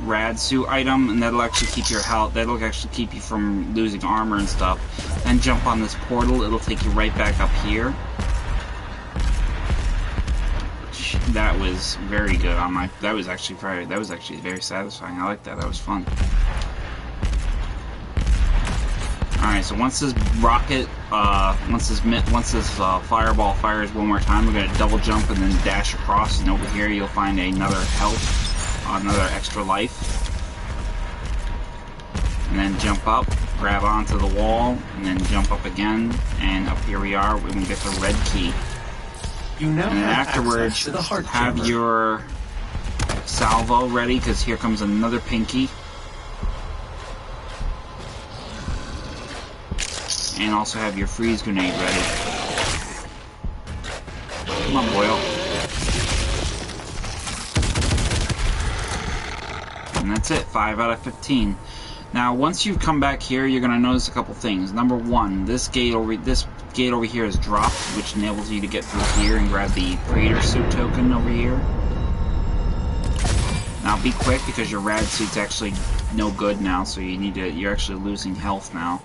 rad suit item, and that'll actually keep your health. That'll actually keep you from losing armor and stuff. Then jump on this portal. It'll take you right back up here. That was very good on my. That was actually very satisfying. I like that. That was fun. Alright, so once this rocket, once this fireball fires one more time, we're gonna double jump and then dash across, and over here you'll find another health, another extra life. And then jump up, grab onto the wall, and then jump up again, and up here we are, we're gonna get the red key. You now and then have afterwards, access to the heart have chamber. your salvo ready, because here comes another pinky. And also have your freeze grenade ready. Come on, Boyle. And that's it, 5 out of 15. Now, once you've come back here, you're going to notice a couple things. Number one, this gate over here is dropped, which enables you to get through here and grab the creator suit token over here. Now, be quick because your rad suit's actually no good now, so you're actually losing health now.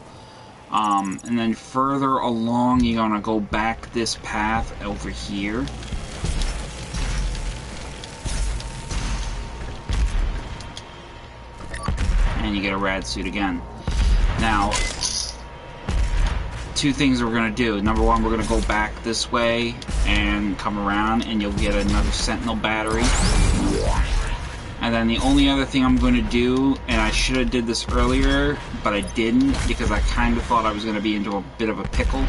And then further along, you're gonna go back this path over here. And you get a rad suit again. Now, two things we're gonna do. Number one, we're gonna go back this way and come around, and you'll get another sentinel battery. And then the only other thing I'm going to do, and I should have did this earlier, but I didn't because I kind of thought I was going to be into a bit of a pickle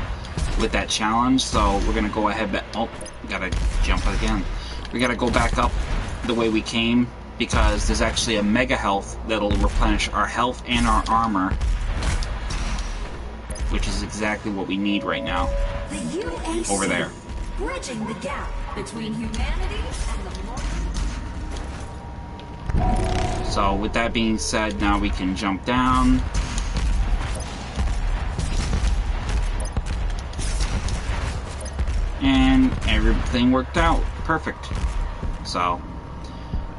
with that challenge. So we're going to go ahead, oh, gotta jump again. We gotta go back up the way we came because there's actually a mega health that'll replenish our health and our armor, which is exactly what we need right now. The UAC, over there. Bridging the gap between humanity and the modern. So with that being said, now we can jump down. And everything worked out perfect. So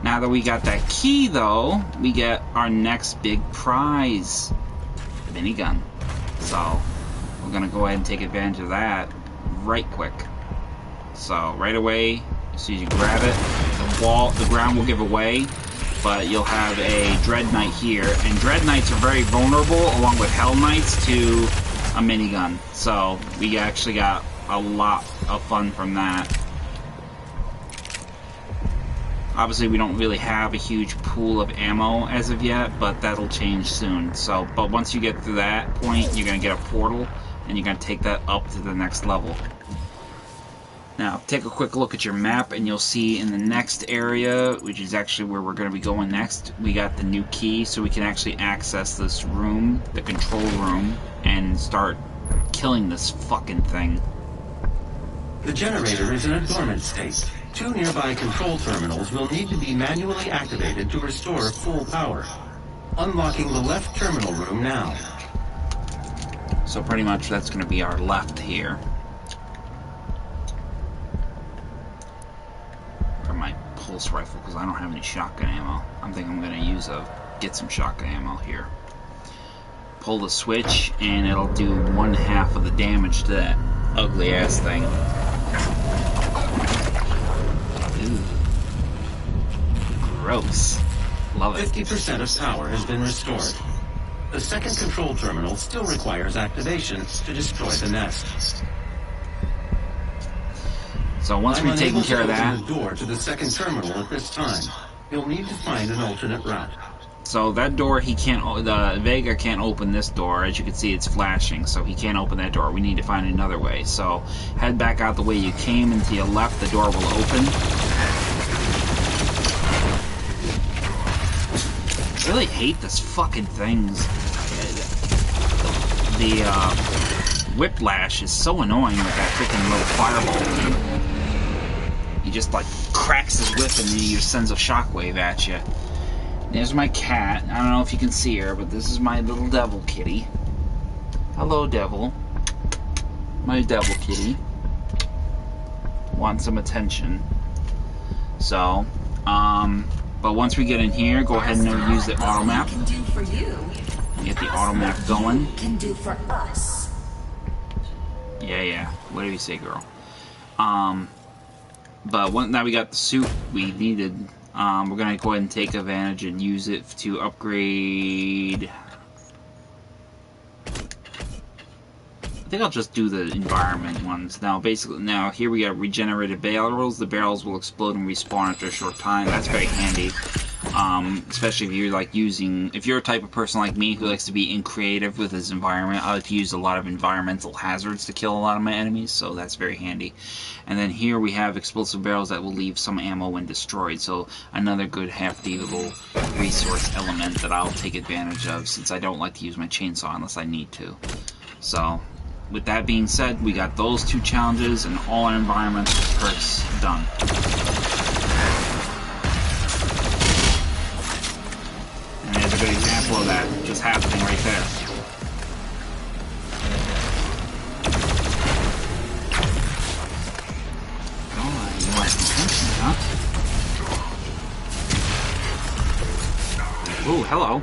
now that we got that key though, we get our next big prize, the minigun. So we're gonna go ahead and take advantage of that right quick. So right away, as soon as you grab it, the ground will give away, but you'll have a Dread Knight here, and Dread Knights are very vulnerable, along with Hell Knights, to a minigun. So we actually got a lot of fun from that. Obviously, we don't really have a huge pool of ammo as of yet, but that'll change soon. So, but once you get to that point, you're gonna get a portal, and you're gonna take that up to the next level. Now, take a quick look at your map, and you'll see in the next area, which is actually where we're going to be going next, we got the new key, so we can actually access this room, the control room, and start killing this fucking thing. The generator is in a dormant state. 2 nearby control terminals will need to be manually activated to restore full power. Unlocking the left terminal room now. So pretty much that's going to be our left here. My pulse rifle, because I don't have any shotgun ammo. I'm thinking I'm going to get some shotgun ammo here. Pull the switch and it'll do 1/2 of the damage to that ugly ass thing. Ooh. Gross. Love it. 50% of power has been restored. The second control terminal still requires activation to destroy the nest. So once we've taken care of that, the door to the second terminal at this time. You'll need to find an alternate route. So that door, the Vega can't open this door. As you can see, it's flashing, so he can't open that door. We need to find another way. So head back out the way you came, and to your left, the door will open. I really hate this fucking things. The whiplash is so annoying with that freaking little fireball. He just like cracks his whip and he just sends a shockwave at you. There's my cat. I don't know if you can see her, but this is my little devil kitty. Hello, devil. My devil kitty. Want some attention. So, but once we get in here, go ahead and use the auto map. Get the auto map going. Can do for us. Yeah. What do you say, girl? But now we got the suit we needed. We're gonna go ahead and take advantage and use it to upgrade. I think I'll just do the environment ones. Now, here we got regenerated barrels. The barrels will explode and respawn after a short time. That's very handy. Especially if you're if you're a type of person like me who likes to be creative with his environment. I like to use a lot of environmental hazards to kill a lot of my enemies, so that's very handy. And then here we have explosive barrels that will leave some ammo when destroyed, so another good hefty little resource element that I'll take advantage of, since I don't like to use my chainsaw unless I need to. So, with that being said, we got those 2 challenges and all our environmental perks done. And there's a good example of that just happening right there. Oh, you want attention, huh? Ooh, hello.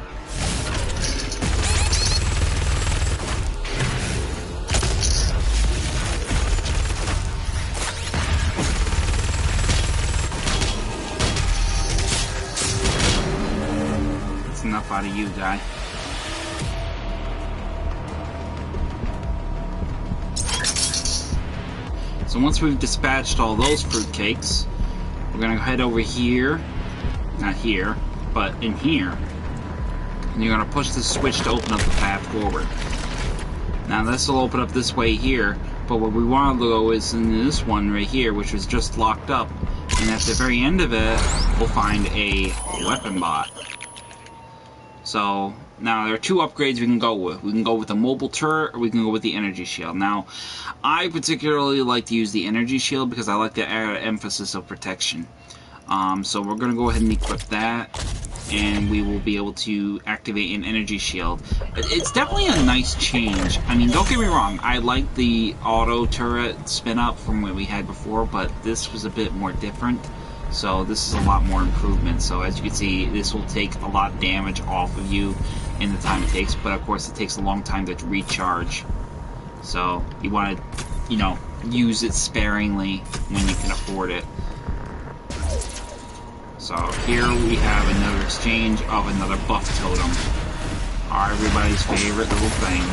enough out of you, guy. So once we've dispatched all those fruitcakes, we're gonna head over here, not here, but in here, and you're gonna push the switch to open up the path forward. Now this will open up this way here, but what we want to go is in this one right here, which was just locked up, and at the very end of it, we'll find a weapon bot. So now there are two upgrades we can go with. We can go with the mobile turret, or we can go with the energy shield. Now, I particularly like to use the energy shield because I like the added emphasis of protection. So we're going to go ahead and equip that, and we will be able to activate an energy shield. It's definitely a nice change. I mean, don't get me wrong, I like the auto turret spin up from what we had before, but this was a bit more different. So this is a lot more improvement. So as you can see, this will take a lot of damage off of you in the time it takes, but of course it takes a long time to recharge. So you want to, you know, use it sparingly when you can afford it. So here we have another exchange of another buff totem. Everybody's favorite little thing.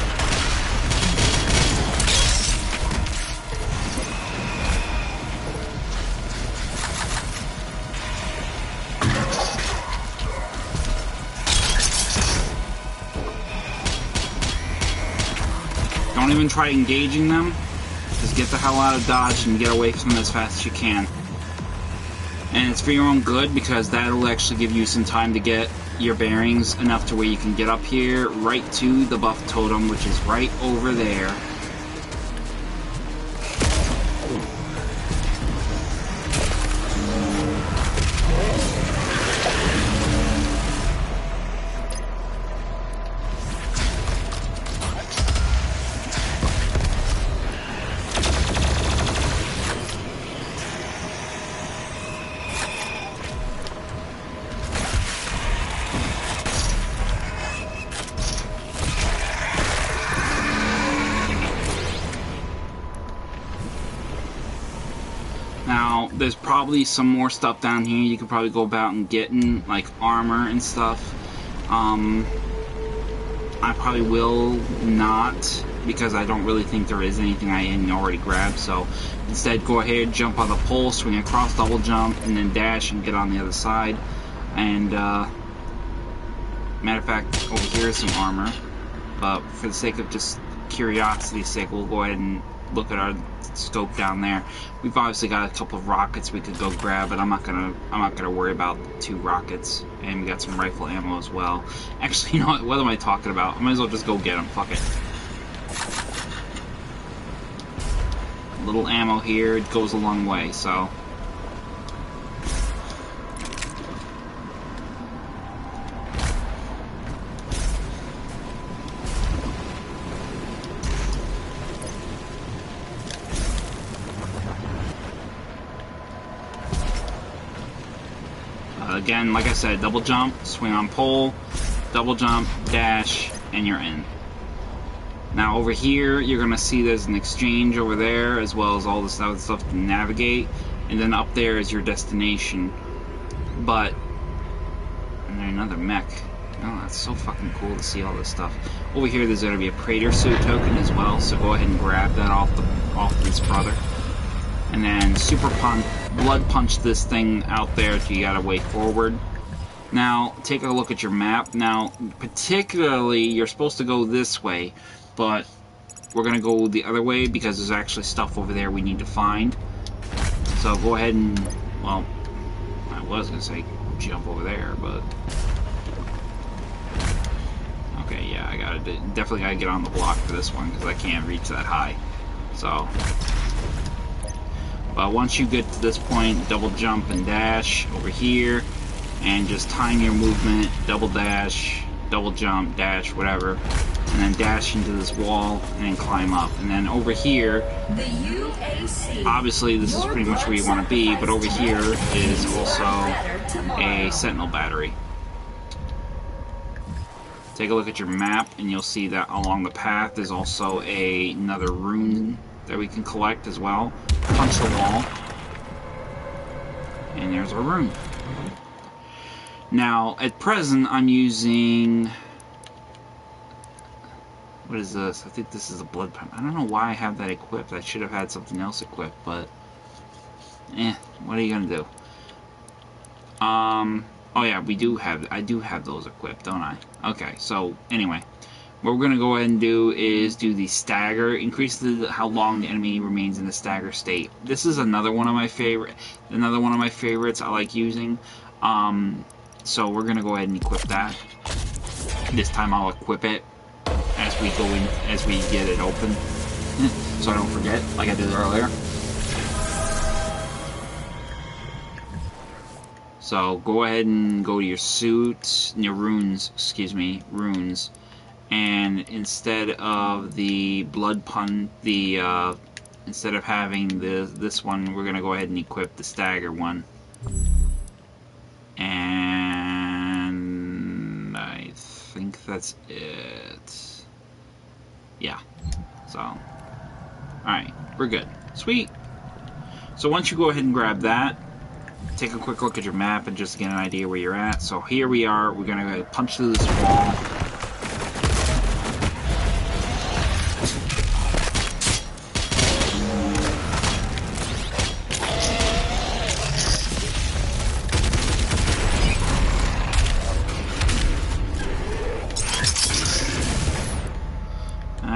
Don't even try engaging them. Just get the hell out of dodge and get away from them as fast as you can. And it's for your own good, because that'll actually give you some time to get your bearings enough to where you can get up here right to the buff totem, which is right over there. Now, there's probably some more stuff down here you could probably go about and getting, like armor and stuff. I probably will not, because I don't really think there is anything I hadn't already grabbed. So instead, go ahead, jump on the pole, swing across, double jump, and then dash and get on the other side. And matter of fact, over here is some armor. But for the sake of just curiosity's sake, we'll go ahead and look at our scope down there. We've obviously got a couple of rockets we could go grab, but I'm not gonna worry about 2 rockets. And we got some rifle ammo as well. Actually, you know what am I talking about? I might as well just go get them. Fuck it. A little ammo here, it goes a long way. So again, like I said, double jump, swing on pole, double jump, dash, and you're in. Now over here, you're going to see there's an exchange over there, as well as all this other stuff to navigate, and then up there is your destination. But, and there's another mech. Oh, that's so fucking cool to see all this stuff. Over here, there's going to be a Praetor suit token as well, so go ahead and grab that off this brother. And then super blood punch this thing out there till you got a way forward. Now, take a look at your map. Now, particularly, you're supposed to go this way, but we're going to go the other way because there's actually stuff over there we need to find. So go ahead and, well, I was going to say jump over there, but okay, yeah, definitely got to get on the block for this one because I can't reach that high. So but once you get to this point, double jump and dash over here, and just time your movement, double dash, double jump, dash, whatever, and then dash into this wall and then climb up. And then over here, The UAC. obviously this is pretty much where you want to be, but over here is also a sentinel battery. Take a look at your map and you'll see that along the path there's also another rune that we can collect as well. Punch the wall, and there's our rune. Now, at present, I'm using... What is this? I think this is a blood pump. I don't know why I have that equipped. I should have had something else equipped, but... what are you gonna do? Oh yeah, I do have those equipped, don't I? Okay, so, anyway. What we're gonna go ahead and do is do the stagger, increase how long the enemy remains in the stagger state. This is another one of my favorites I like using. So we're gonna go ahead and equip that. This time I'll equip it as we get it open, so I don't forget, like I did earlier. So go ahead and go to your suit, your runes, runes, and instead of the blood pun, instead of having this one, we're gonna go ahead and equip the stagger one. And I think that's it. Yeah. So, alright, we're good. Sweet. So once you go ahead and grab that, take a quick look at your map and just get an idea where you're at. So here we are. We're going to punch through this wall.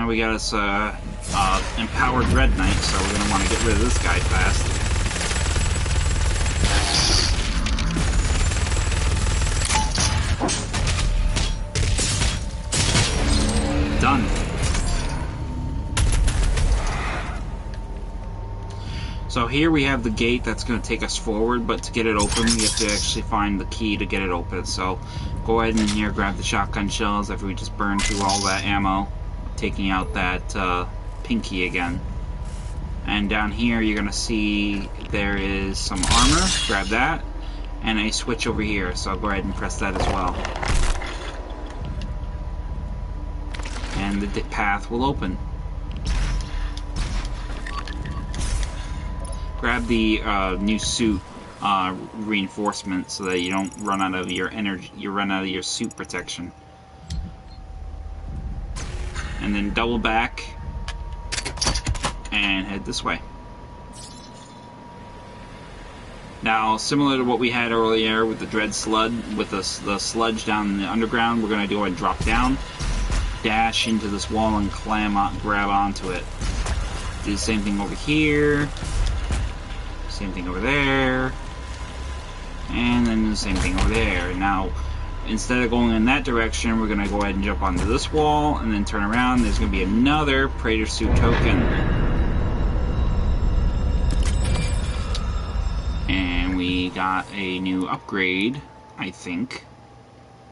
We got us empowered Red Knight, so we're going to want to get rid of this guy fast. Done. So here we have the gate that's going to take us forward, but to get it open, we have to actually find the key to get it open. So go ahead and in here, grab the shotgun shells after we just burned through all that ammo, taking out that pinky again. And down here you're gonna see there is some armor, grab that, and a switch over here, so I'll go ahead and press that as well. And the path will open. Grab the new suit reinforcement so that you don't run out of your energy, you run out of your suit protection. And then double back and head this way. Now, similar to what we had earlier with the dread sludge, with the sludge down in the underground, we're going to go and drop down, dash into this wall, and grab onto it. Do the same thing over here, same thing over there, and then the same thing over there. Now, instead of going in that direction, we're going to go ahead and jump onto this wall and then turn around. There's going to be another Praetor Suit token. And we got a new upgrade, I think.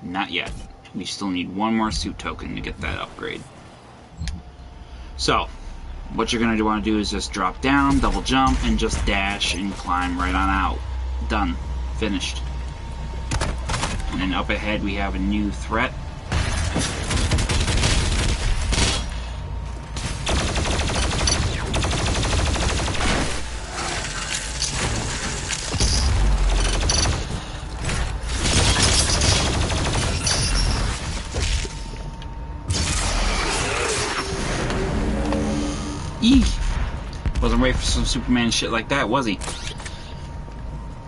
Not yet. We still need one more suit token to get that upgrade. So, what you're going to want to do is just drop down, double jump, and just dash and climb right on out. Done. Finished. And then up ahead we have a new threat. Eek! Wasn't ready for some Superman shit like that, was he?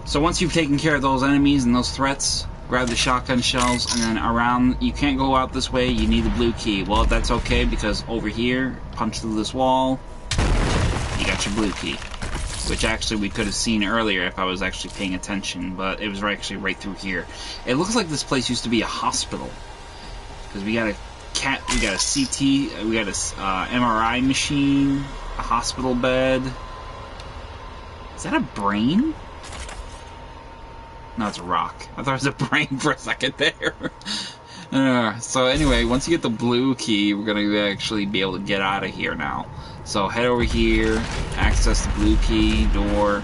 So once you've taken care of those enemies and those threats, grab the shotgun shells, and then around, you can't go out this way, you need the blue key. Well, that's okay, because over here, punch through this wall, you got your blue key. Which actually we could have seen earlier if I was actually paying attention, but it was actually right through here. It looks like this place used to be a hospital. Because we got a we got a CT, we got a MRI machine, a hospital bed. Is that a brain? No, it's a rock. I thought it was a brain for a second there. So anyway, once you get the blue key, we're going to actually be able to get out of here now. So head over here, access the blue key, door,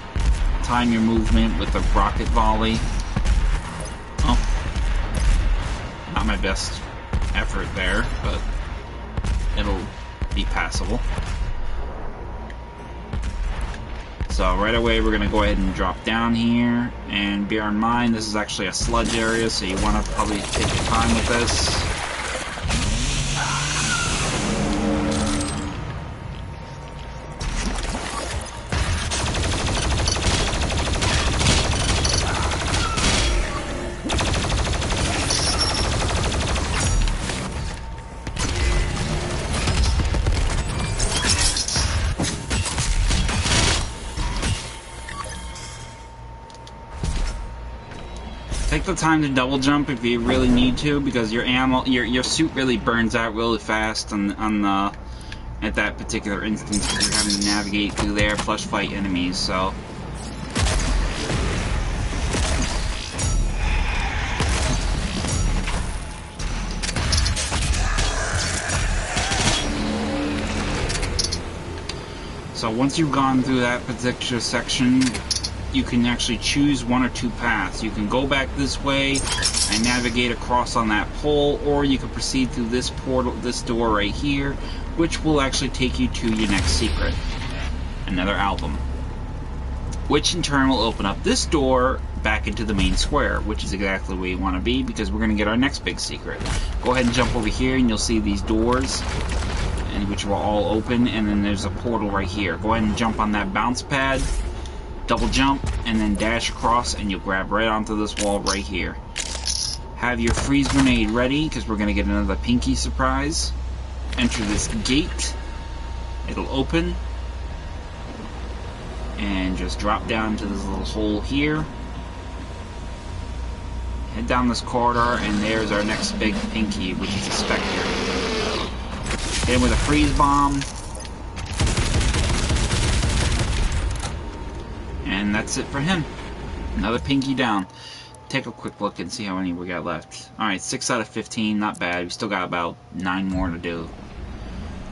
time your movement with the rocket volley. Oh, not my best effort there, but it'll be passable. So right away we're going to go ahead and drop down here, and bear in mind this is actually a sludge area, so you want to probably take your time with this. Take the time to double jump if you really need to, because your ammo, your suit really burns out really fast at that particular instance, because you're having to navigate through there, plus fight enemies. So. So once you've gone through that particular section, you can actually choose one or two paths. You can go back this way and navigate across on that pole, or you can proceed through this portal, this door right here, which will actually take you to your next secret, another album, which in turn will open up this door back into the main square, which is exactly where you want to be, because we're going to get our next big secret. Go ahead and jump over here and you'll see these doors, and which will all open, and then there's a portal right here. Go ahead and jump on that bounce pad, double jump, and then dash across, and you'll grab right onto this wall right here. Have your freeze grenade ready, because we're going to get another pinky surprise. Enter this gate. It'll open. And just drop down to this little hole here. Head down this corridor, and there's our next big pinky, which is a Spectre. Hit him with a freeze bomb. And that's it for him. Another pinky down. Take a quick look and see how many we got left. Alright, 6 out of 15, not bad. We still got about 9 more to do.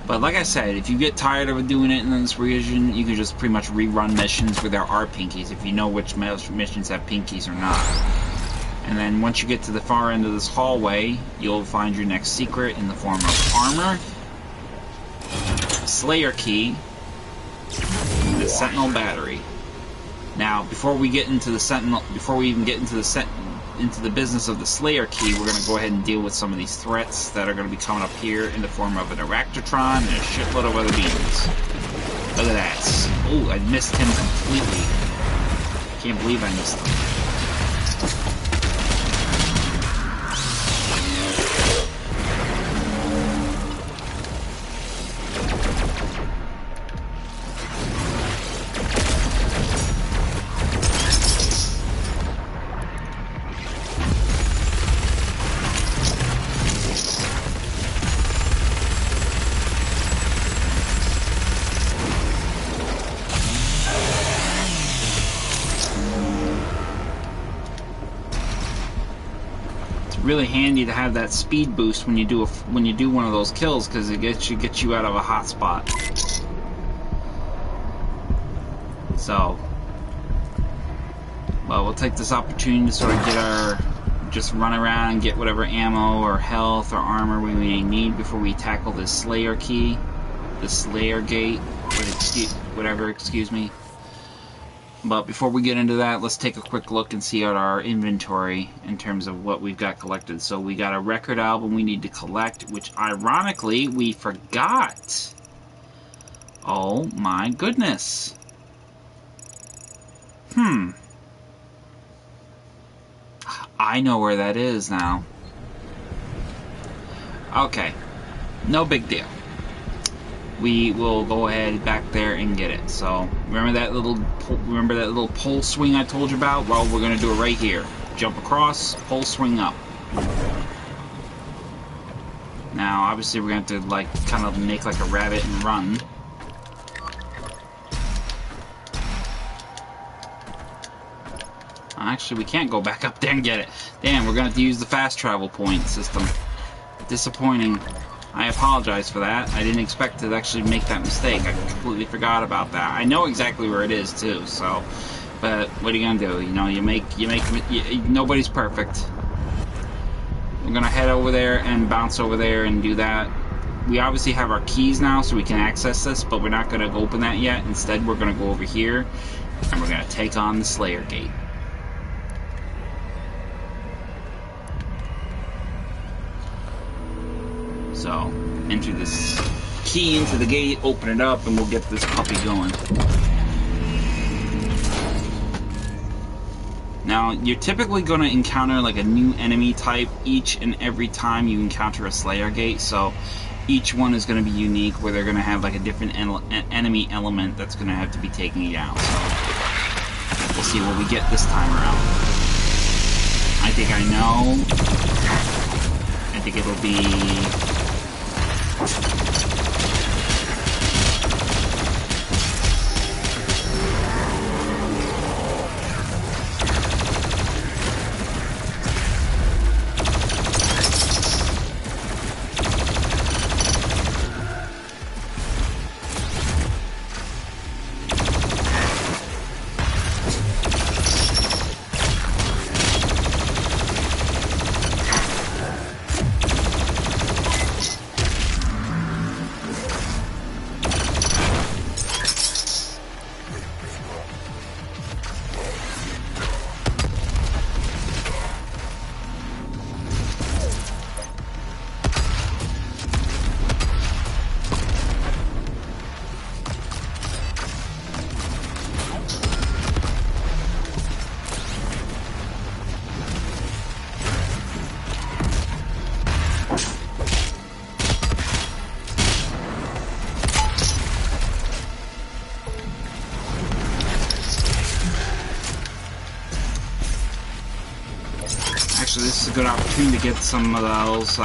But like I said, if you get tired of doing it in this region, you can just pretty much rerun missions where there are pinkies, if you know which missions have pinkies or not. And then once you get to the far end of this hallway, you'll find your next secret in the form of armor, Slayer key, and the Sentinel battery. Now, before we get into the Sentinel, before we even get into the business of the Slayer key, we're going to go ahead and deal with some of these threats that are going to be coming up here in the form of an Arachnotron and a shitload of other beams. Look at that. Oh, I missed him completely. Can't believe I missed him. Really handy to have that speed boost when you do one of those kills, because it gets you out of a hot spot. So, well, we'll take this opportunity to sort of just run around and get whatever ammo or health or armor we may need before we tackle this Slayer key, the Slayer gate, whatever, excuse me. But before we get into that, let's take a quick look and see at our inventory in terms of what we've got collected. So we got a record album we need to collect, which ironically we forgot. Oh my goodness. I know where that is now. Okay, no big deal. We will go ahead back there and get it. So remember that little pole swing I told you about? Well, we're gonna do it right here. Jump across, pole swing up. Now, obviously, we're gonna have to like kind of make like a rabbit and run. Actually, we can't go back up there and get it. Damn, we're gonna have to use the fast travel point system. Disappointing. I apologize for that. I didn't expect to actually make that mistake. I completely forgot about that. I know exactly where it is too, so. But what are you gonna do? You know, nobody's perfect. We're gonna head over there and bounce over there and do that. we obviously have our keys now, so we can access this, but we're not going to open that yet. Instead, we're going to go over here, and we're going to take on the Slayer Gate. So, enter this key into the gate, open it up, and we'll get this puppy going. Now, you're typically going to encounter like a new enemy type each and every time you encounter a Slayer Gate, so each one is going to be unique, where they're going to have like a different enemy element that's going to have to be taken out. So, we'll see what we get this time around. I think I know. I think it'll be... Actually, this is a good opportunity to get some of those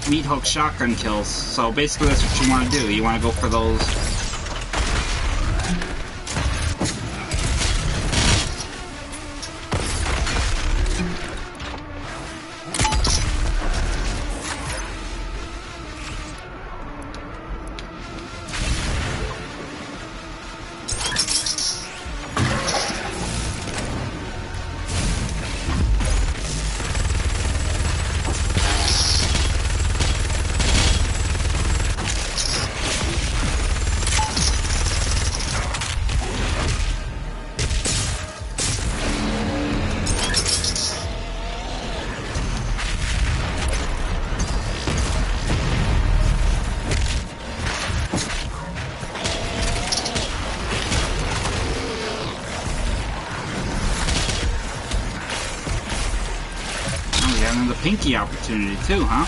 meat hook shotgun kills. So basically that's what you want to do. You want to go for those... Pinky opportunity too, huh?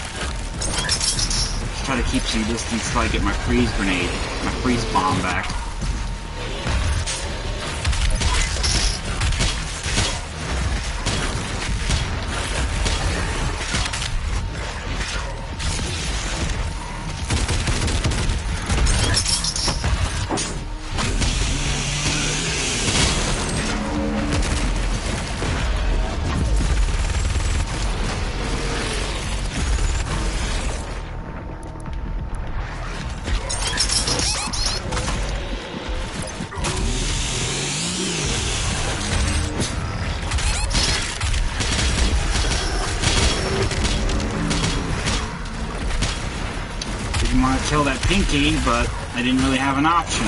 Just try to keep some distance till I get my freeze grenade, my freeze bomb back. Want to kill that Pinky, but I didn't really have an option.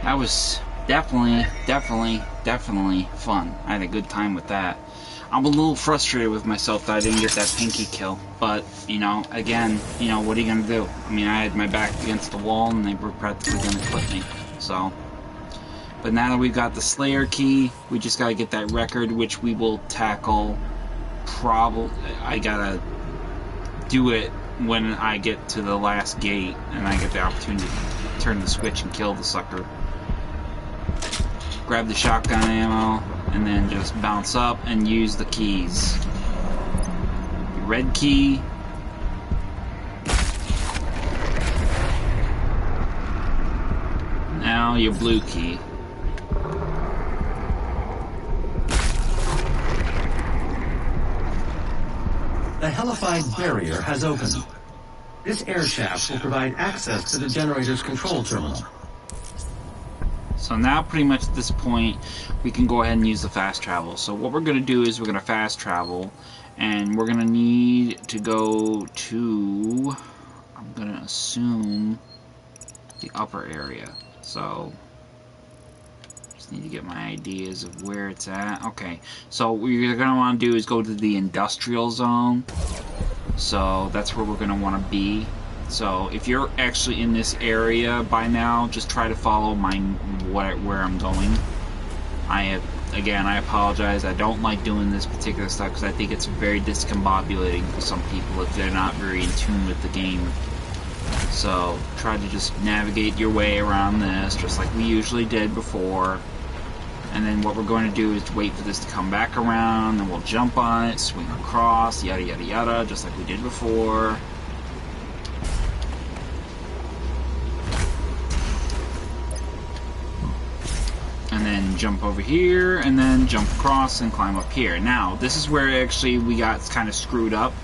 That was definitely fun. I had a good time with that. I'm a little frustrated with myself that I didn't get that Pinky kill, but, you know, again, you know, what are you gonna do? I mean, I had my back against the wall and they were practically gonna clip me, so. But now that we've got the Slayer key, we just gotta get that record, which we will tackle probably. I gotta do it when I get to the last gate and I get the opportunity to turn the switch and kill the sucker. Grab the shotgun ammo and then just bounce up and use the keys. Your red key. Now your blue key. The hellified barrier has opened. This air shaft will provide access to the generator's control terminal. So now pretty much at this point we can go ahead and use the fast travel. So what we're going to do is we're going to fast travel and we're going to need to go to, I'm going to assume, the upper area. So just need to get my ideas of where it's at. Okay, so what you're going to want to do is go to the industrial zone. So that's where we're going to want to be. So if you're actually in this area by now, just try to follow where I'm going. Again, I apologize. I don't like doing this particular stuff because I think it's very discombobulating for some people if they're not very in tune with the game. So try to just navigate your way around this, just like we usually did before. And then what we're going to do is wait for this to come back around, and we'll jump on it, swing across, yada yada yada, just like we did before. And then jump over here, and then jump across and climb up here. Now, this is where actually we got kind of screwed up.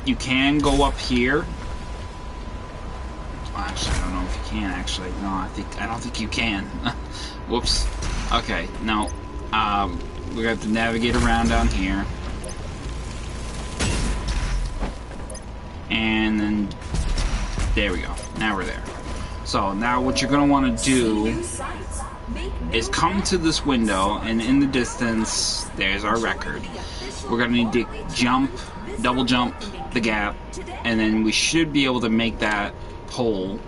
You can go up here. Well, actually, I don't know if you can. Actually, no, I don't think you can. Whoops. Okay, no. We have to navigate around down here, and then there we go. Now we're there. So now what you're going to want to do is come to this window, and in the distance, there's our record. We're going to need to jump, double jump the gap, and then we should be able to make that pole.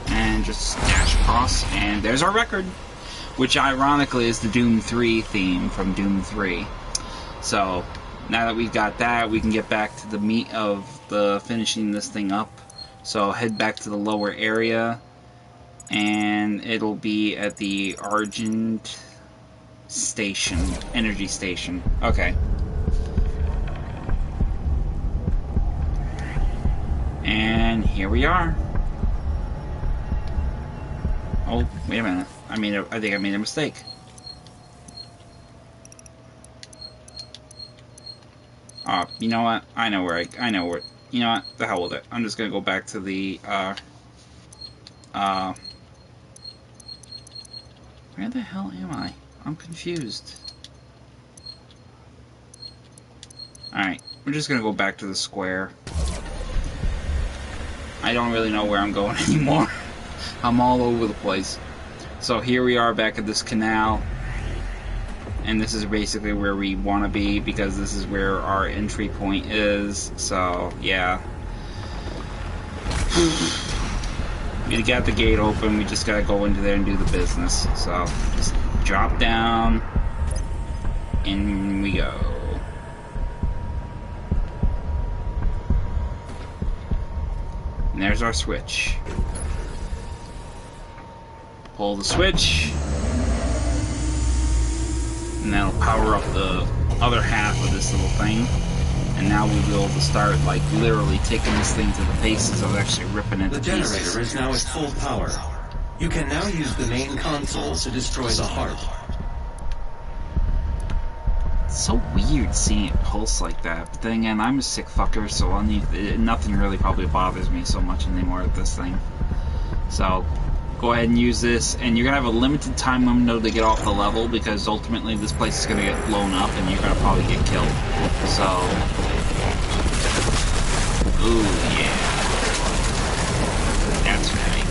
And just dash across, and there's our record. Which ironically is the Doom 3 theme from Doom 3. So now that we've got that, we can get back to the meat of the finishing this thing up. So head back to the lower area, and it'll be at the Argent Station, Energy Station. Okay. And here we are. Oh, wait a minute. I think I made a mistake. You know what? I know where, you know what? The hell with it. I'm just gonna go back to the, where the hell am I? I'm confused. Alright, we're just gonna go back to the square. I don't really know where I'm going anymore. I'm all over the place. So here we are back at this canal. And this is basically where we want to be, because this is where our entry point is. So, yeah. We got the gate open, we just gotta go into there and do the business. So, just drop down. In we go. And there's our switch. Pull the switch. And that'll power up the other half of this little thing. And now we'll be able to start, like, literally taking this thing to the faces of actually ripping it to pieces. The generator is now at full power. You can now use the main console to destroy the heart. It's so weird seeing it pulse like that. But then again, I'm a sick fucker, so nothing really probably bothers me so much anymore with this thing. So, go ahead and use this, and you're going to have a limited time window to get off the level, because ultimately this place is going to get blown up and you're going to probably get killed. So, ooh, yeah. That's right.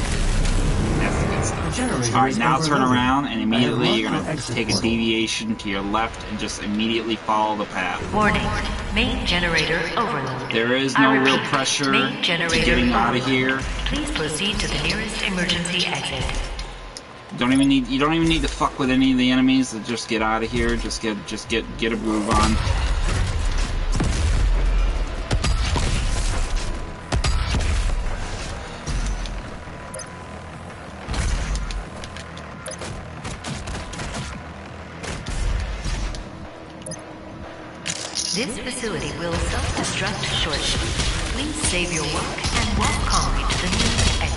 That's the good stuff. Alright, now turn around, and immediately you're going to take a deviation to your left and just immediately follow the path. Warning. Main generator overload. There is no real pressure to getting out of here. Please proceed to the nearest emergency exit. You don't even need to fuck with any of the enemies. Just get out of here. Just get a groove on. This facility will self-destruct shortly. Please save your work and walk calmly to the nearest exit.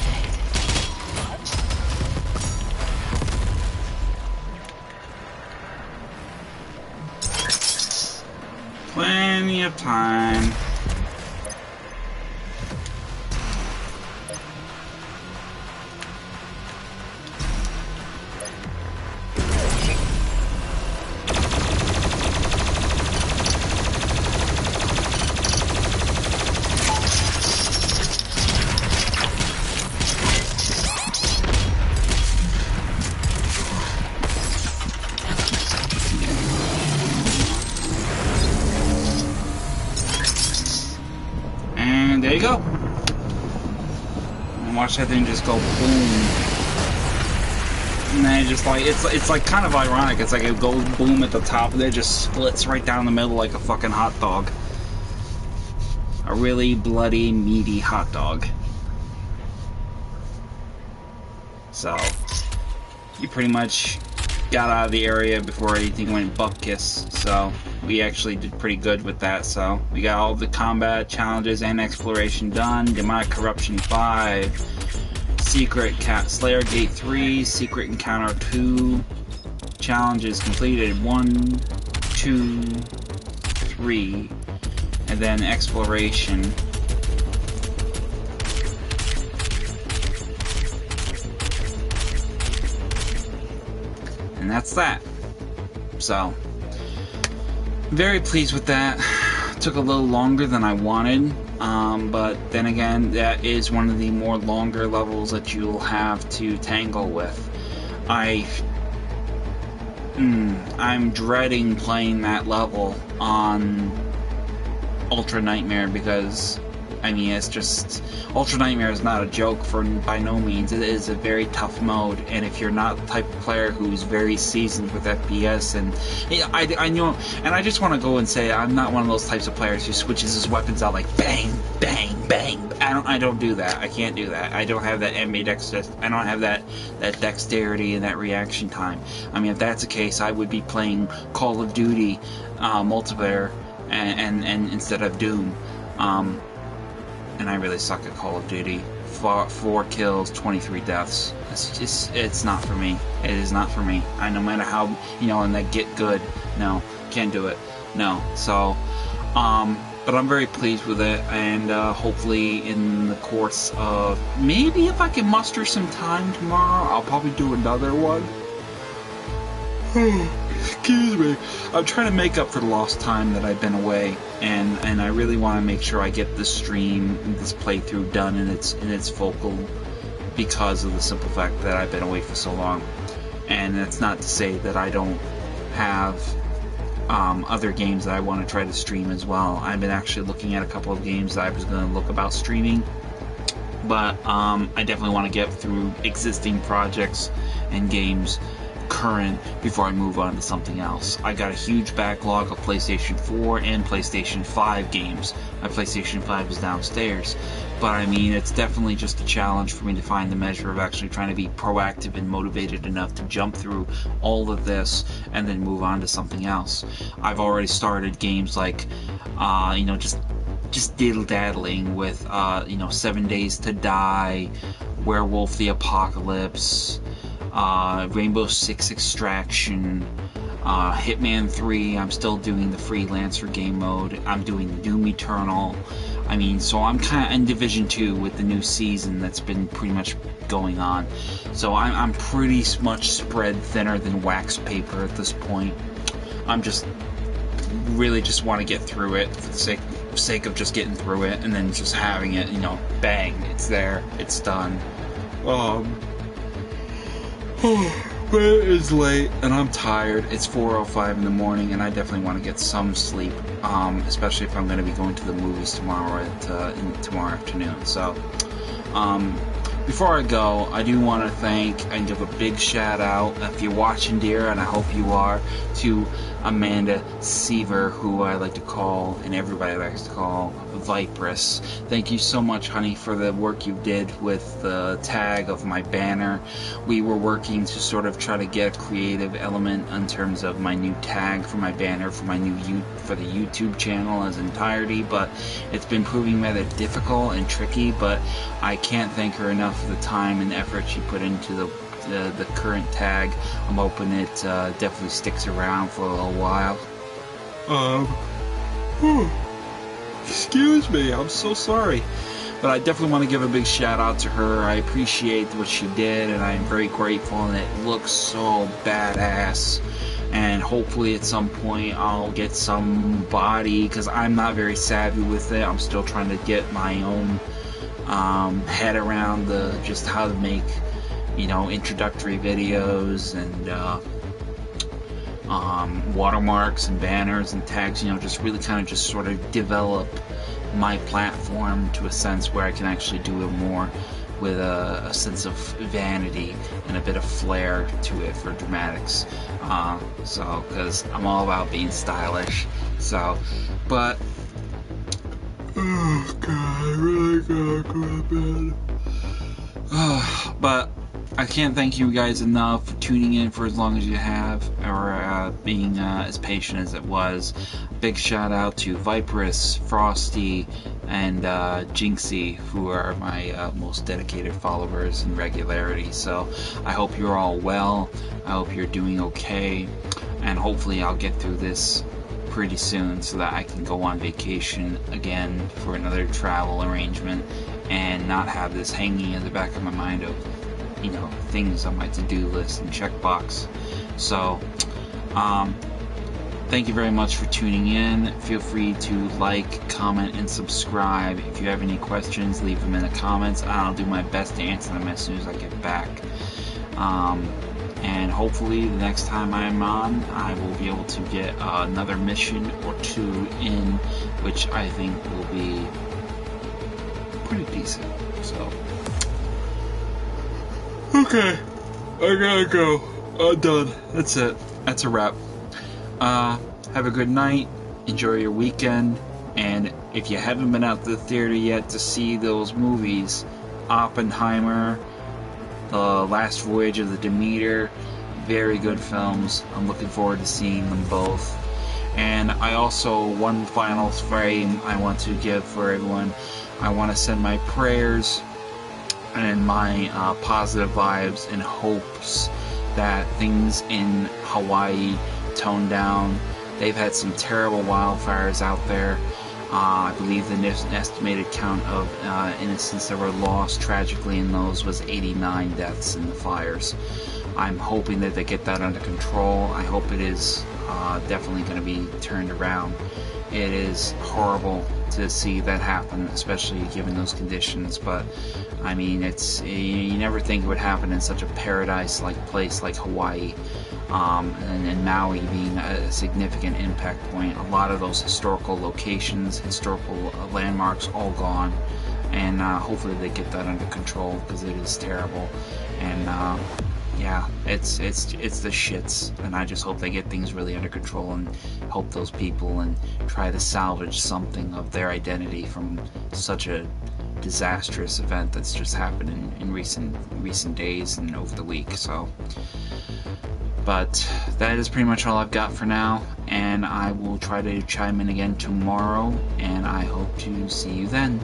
Plenty of time. And there you go. And watch that thing just go boom. And then it just like it's like kind of ironic. It's like it goes boom at the top and it just splits right down the middle like a fucking hot dog. A really bloody, meaty hot dog. So you pretty much got out of the area before anything went buck kiss. So we actually did pretty good with that. So we got all the combat challenges and exploration done. Demonic Corruption 5, Secret Slayer Gate 3, Secret Encounter 2, challenges completed 1, 2, 3, and then exploration. And that's that. So very pleased with that. Took a little longer than I wanted, but then again, that is one of the more longer levels that you'll have to tangle with. I'm dreading playing that level on Ultra Nightmare because, I mean, it's just, Ultra Nightmare is not a joke by no means. It is a very tough mode, and if you're not the type of player who's very seasoned with FPS, and I know, and I just want to go and say I'm not one of those types of players who switches his weapons out like bang, bang, bang. I don't do that. I can't do that. I don't have that ambidextrous. I don't have that dexterity and that reaction time. I mean, if that's the case, I would be playing Call of Duty multiplayer and instead of Doom. And I really suck at Call of Duty. 4 kills, 23 deaths. It's not for me. It is not for me. No matter how, and that get good. No, can't do it. No. So, but I'm very pleased with it, and hopefully in the course of, maybe if I can muster some time tomorrow, I'll probably do another one. Excuse me. I'm trying to make up for the lost time that I've been away, and I really want to make sure I get this stream, this playthrough done in its focal, because of the simple fact that I've been away for so long. And that's not to say that I don't have other games that I want to try to stream as well. I've been actually looking at a couple of games that I was going to look about streaming, but I definitely want to get through existing projects and games current before I move on to something else. I got a huge backlog of PlayStation 4 and PlayStation 5 games. My PlayStation 5 is downstairs, but I mean, it's definitely just a challenge for me to find the measure of actually trying to be proactive and motivated enough to jump through all of this and then move on to something else. I've already started games like just diddle-daddling with 7 Days to Die, Werewolf the Apocalypse, Rainbow Six Extraction, Hitman 3. I'm still doing the Freelancer game mode. I'm doing Doom Eternal. I mean, so I'm kind of in Division 2 with the new season that's been pretty much going on. So I'm pretty much spread thinner than wax paper at this point. I'm just really just want to get through it for the sake of just getting through it, and then just having it, bang, it's there, it's done. But it is late, and I'm tired. It's 4:05 in the morning, and I definitely want to get some sleep, especially if I'm going to be going to the movies tomorrow afternoon. So, before I go, I do want to thank and give a big shout out, if you're watching, dear, and I hope you are, to Amanda Seaver, who I like to call, and everybody likes to call, Vipress. Thank you so much, honey, for the work you did with the tag of my banner. We were working to sort of try to get a creative element in terms of my new tag for my banner for my for the YouTube channel as entirety, but it's been proving rather difficult and tricky. But I can't thank her enough for the time and effort she put into the current tag. I'm hoping it definitely sticks around for a little while. Excuse me, I'm so sorry. But I definitely want to give a big shout out to her. I appreciate what she did, and I'm very grateful, and it looks so badass. And hopefully at some point I'll get somebody, because I'm not very savvy with it. I'm still trying to get my own head around just how to make, introductory videos and watermarks and banners and tags, just really kind of sort of develop my platform to a sense where I can actually do it more with a sense of vanity and a bit of flair to it for dramatics. Because I'm all about being stylish. But oh god, I really gotta go to bed. But I can't thank you guys enough for tuning in for as long as you have, or being as patient as it was. Big shout out to Vipress, Frosty, and Jinxie, who are my most dedicated followers in regularity. So I hope you're all well. I hope you're doing okay, and hopefully I'll get through this pretty soon so that I can go on vacation again for another travel arrangement and not have this hanging in the back of my mind of things on my to-do list and checkbox. So thank you very much for tuning in. Feel free to like, comment, and subscribe. If you have any questions, leave them in the comments. I'll do my best to answer them as soon as I get back. And hopefully the next time I'm on, I will be able to get another mission or two in, which I think will be pretty decent. So okay, I gotta go. I'm done. That's it. That's a wrap. Have a good night. Enjoy your weekend. And if you haven't been out to the theater yet to see those movies, Oppenheimer, The Last Voyage of the Demeter, very good films. I'm looking forward to seeing them both. And I also, one final frame I want to give for everyone. I want to send my prayers and my positive vibes and hopes that things in Hawaii tone down. They've had some terrible wildfires out there. I believe the estimated count of innocents that were lost tragically in those was 89 deaths in the fires. I'm hoping that they get that under control. I hope it is definitely going to be turned around. It is horrible to see that happen, especially given those conditions, but I mean, you never think it would happen in such a paradise-like place like Hawaii, and Maui being a significant impact point. A lot of those historical locations, historical landmarks, all gone, and hopefully they get that under control, because it is terrible. And yeah, it's the shits, and I just hope they get things really under control and help those people and try to salvage something of their identity from such a disastrous event that's just happened in recent days and over the week. So, but that is pretty much all I've got for now, and I will try to chime in again tomorrow, and I hope to see you then.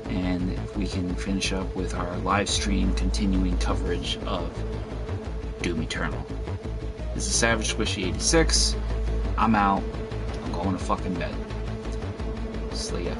And if we can finish up with our live stream continuing coverage of Doom Eternal. This is Savage Squishy 86. I'm out. I'm going to fucking bed. See ya.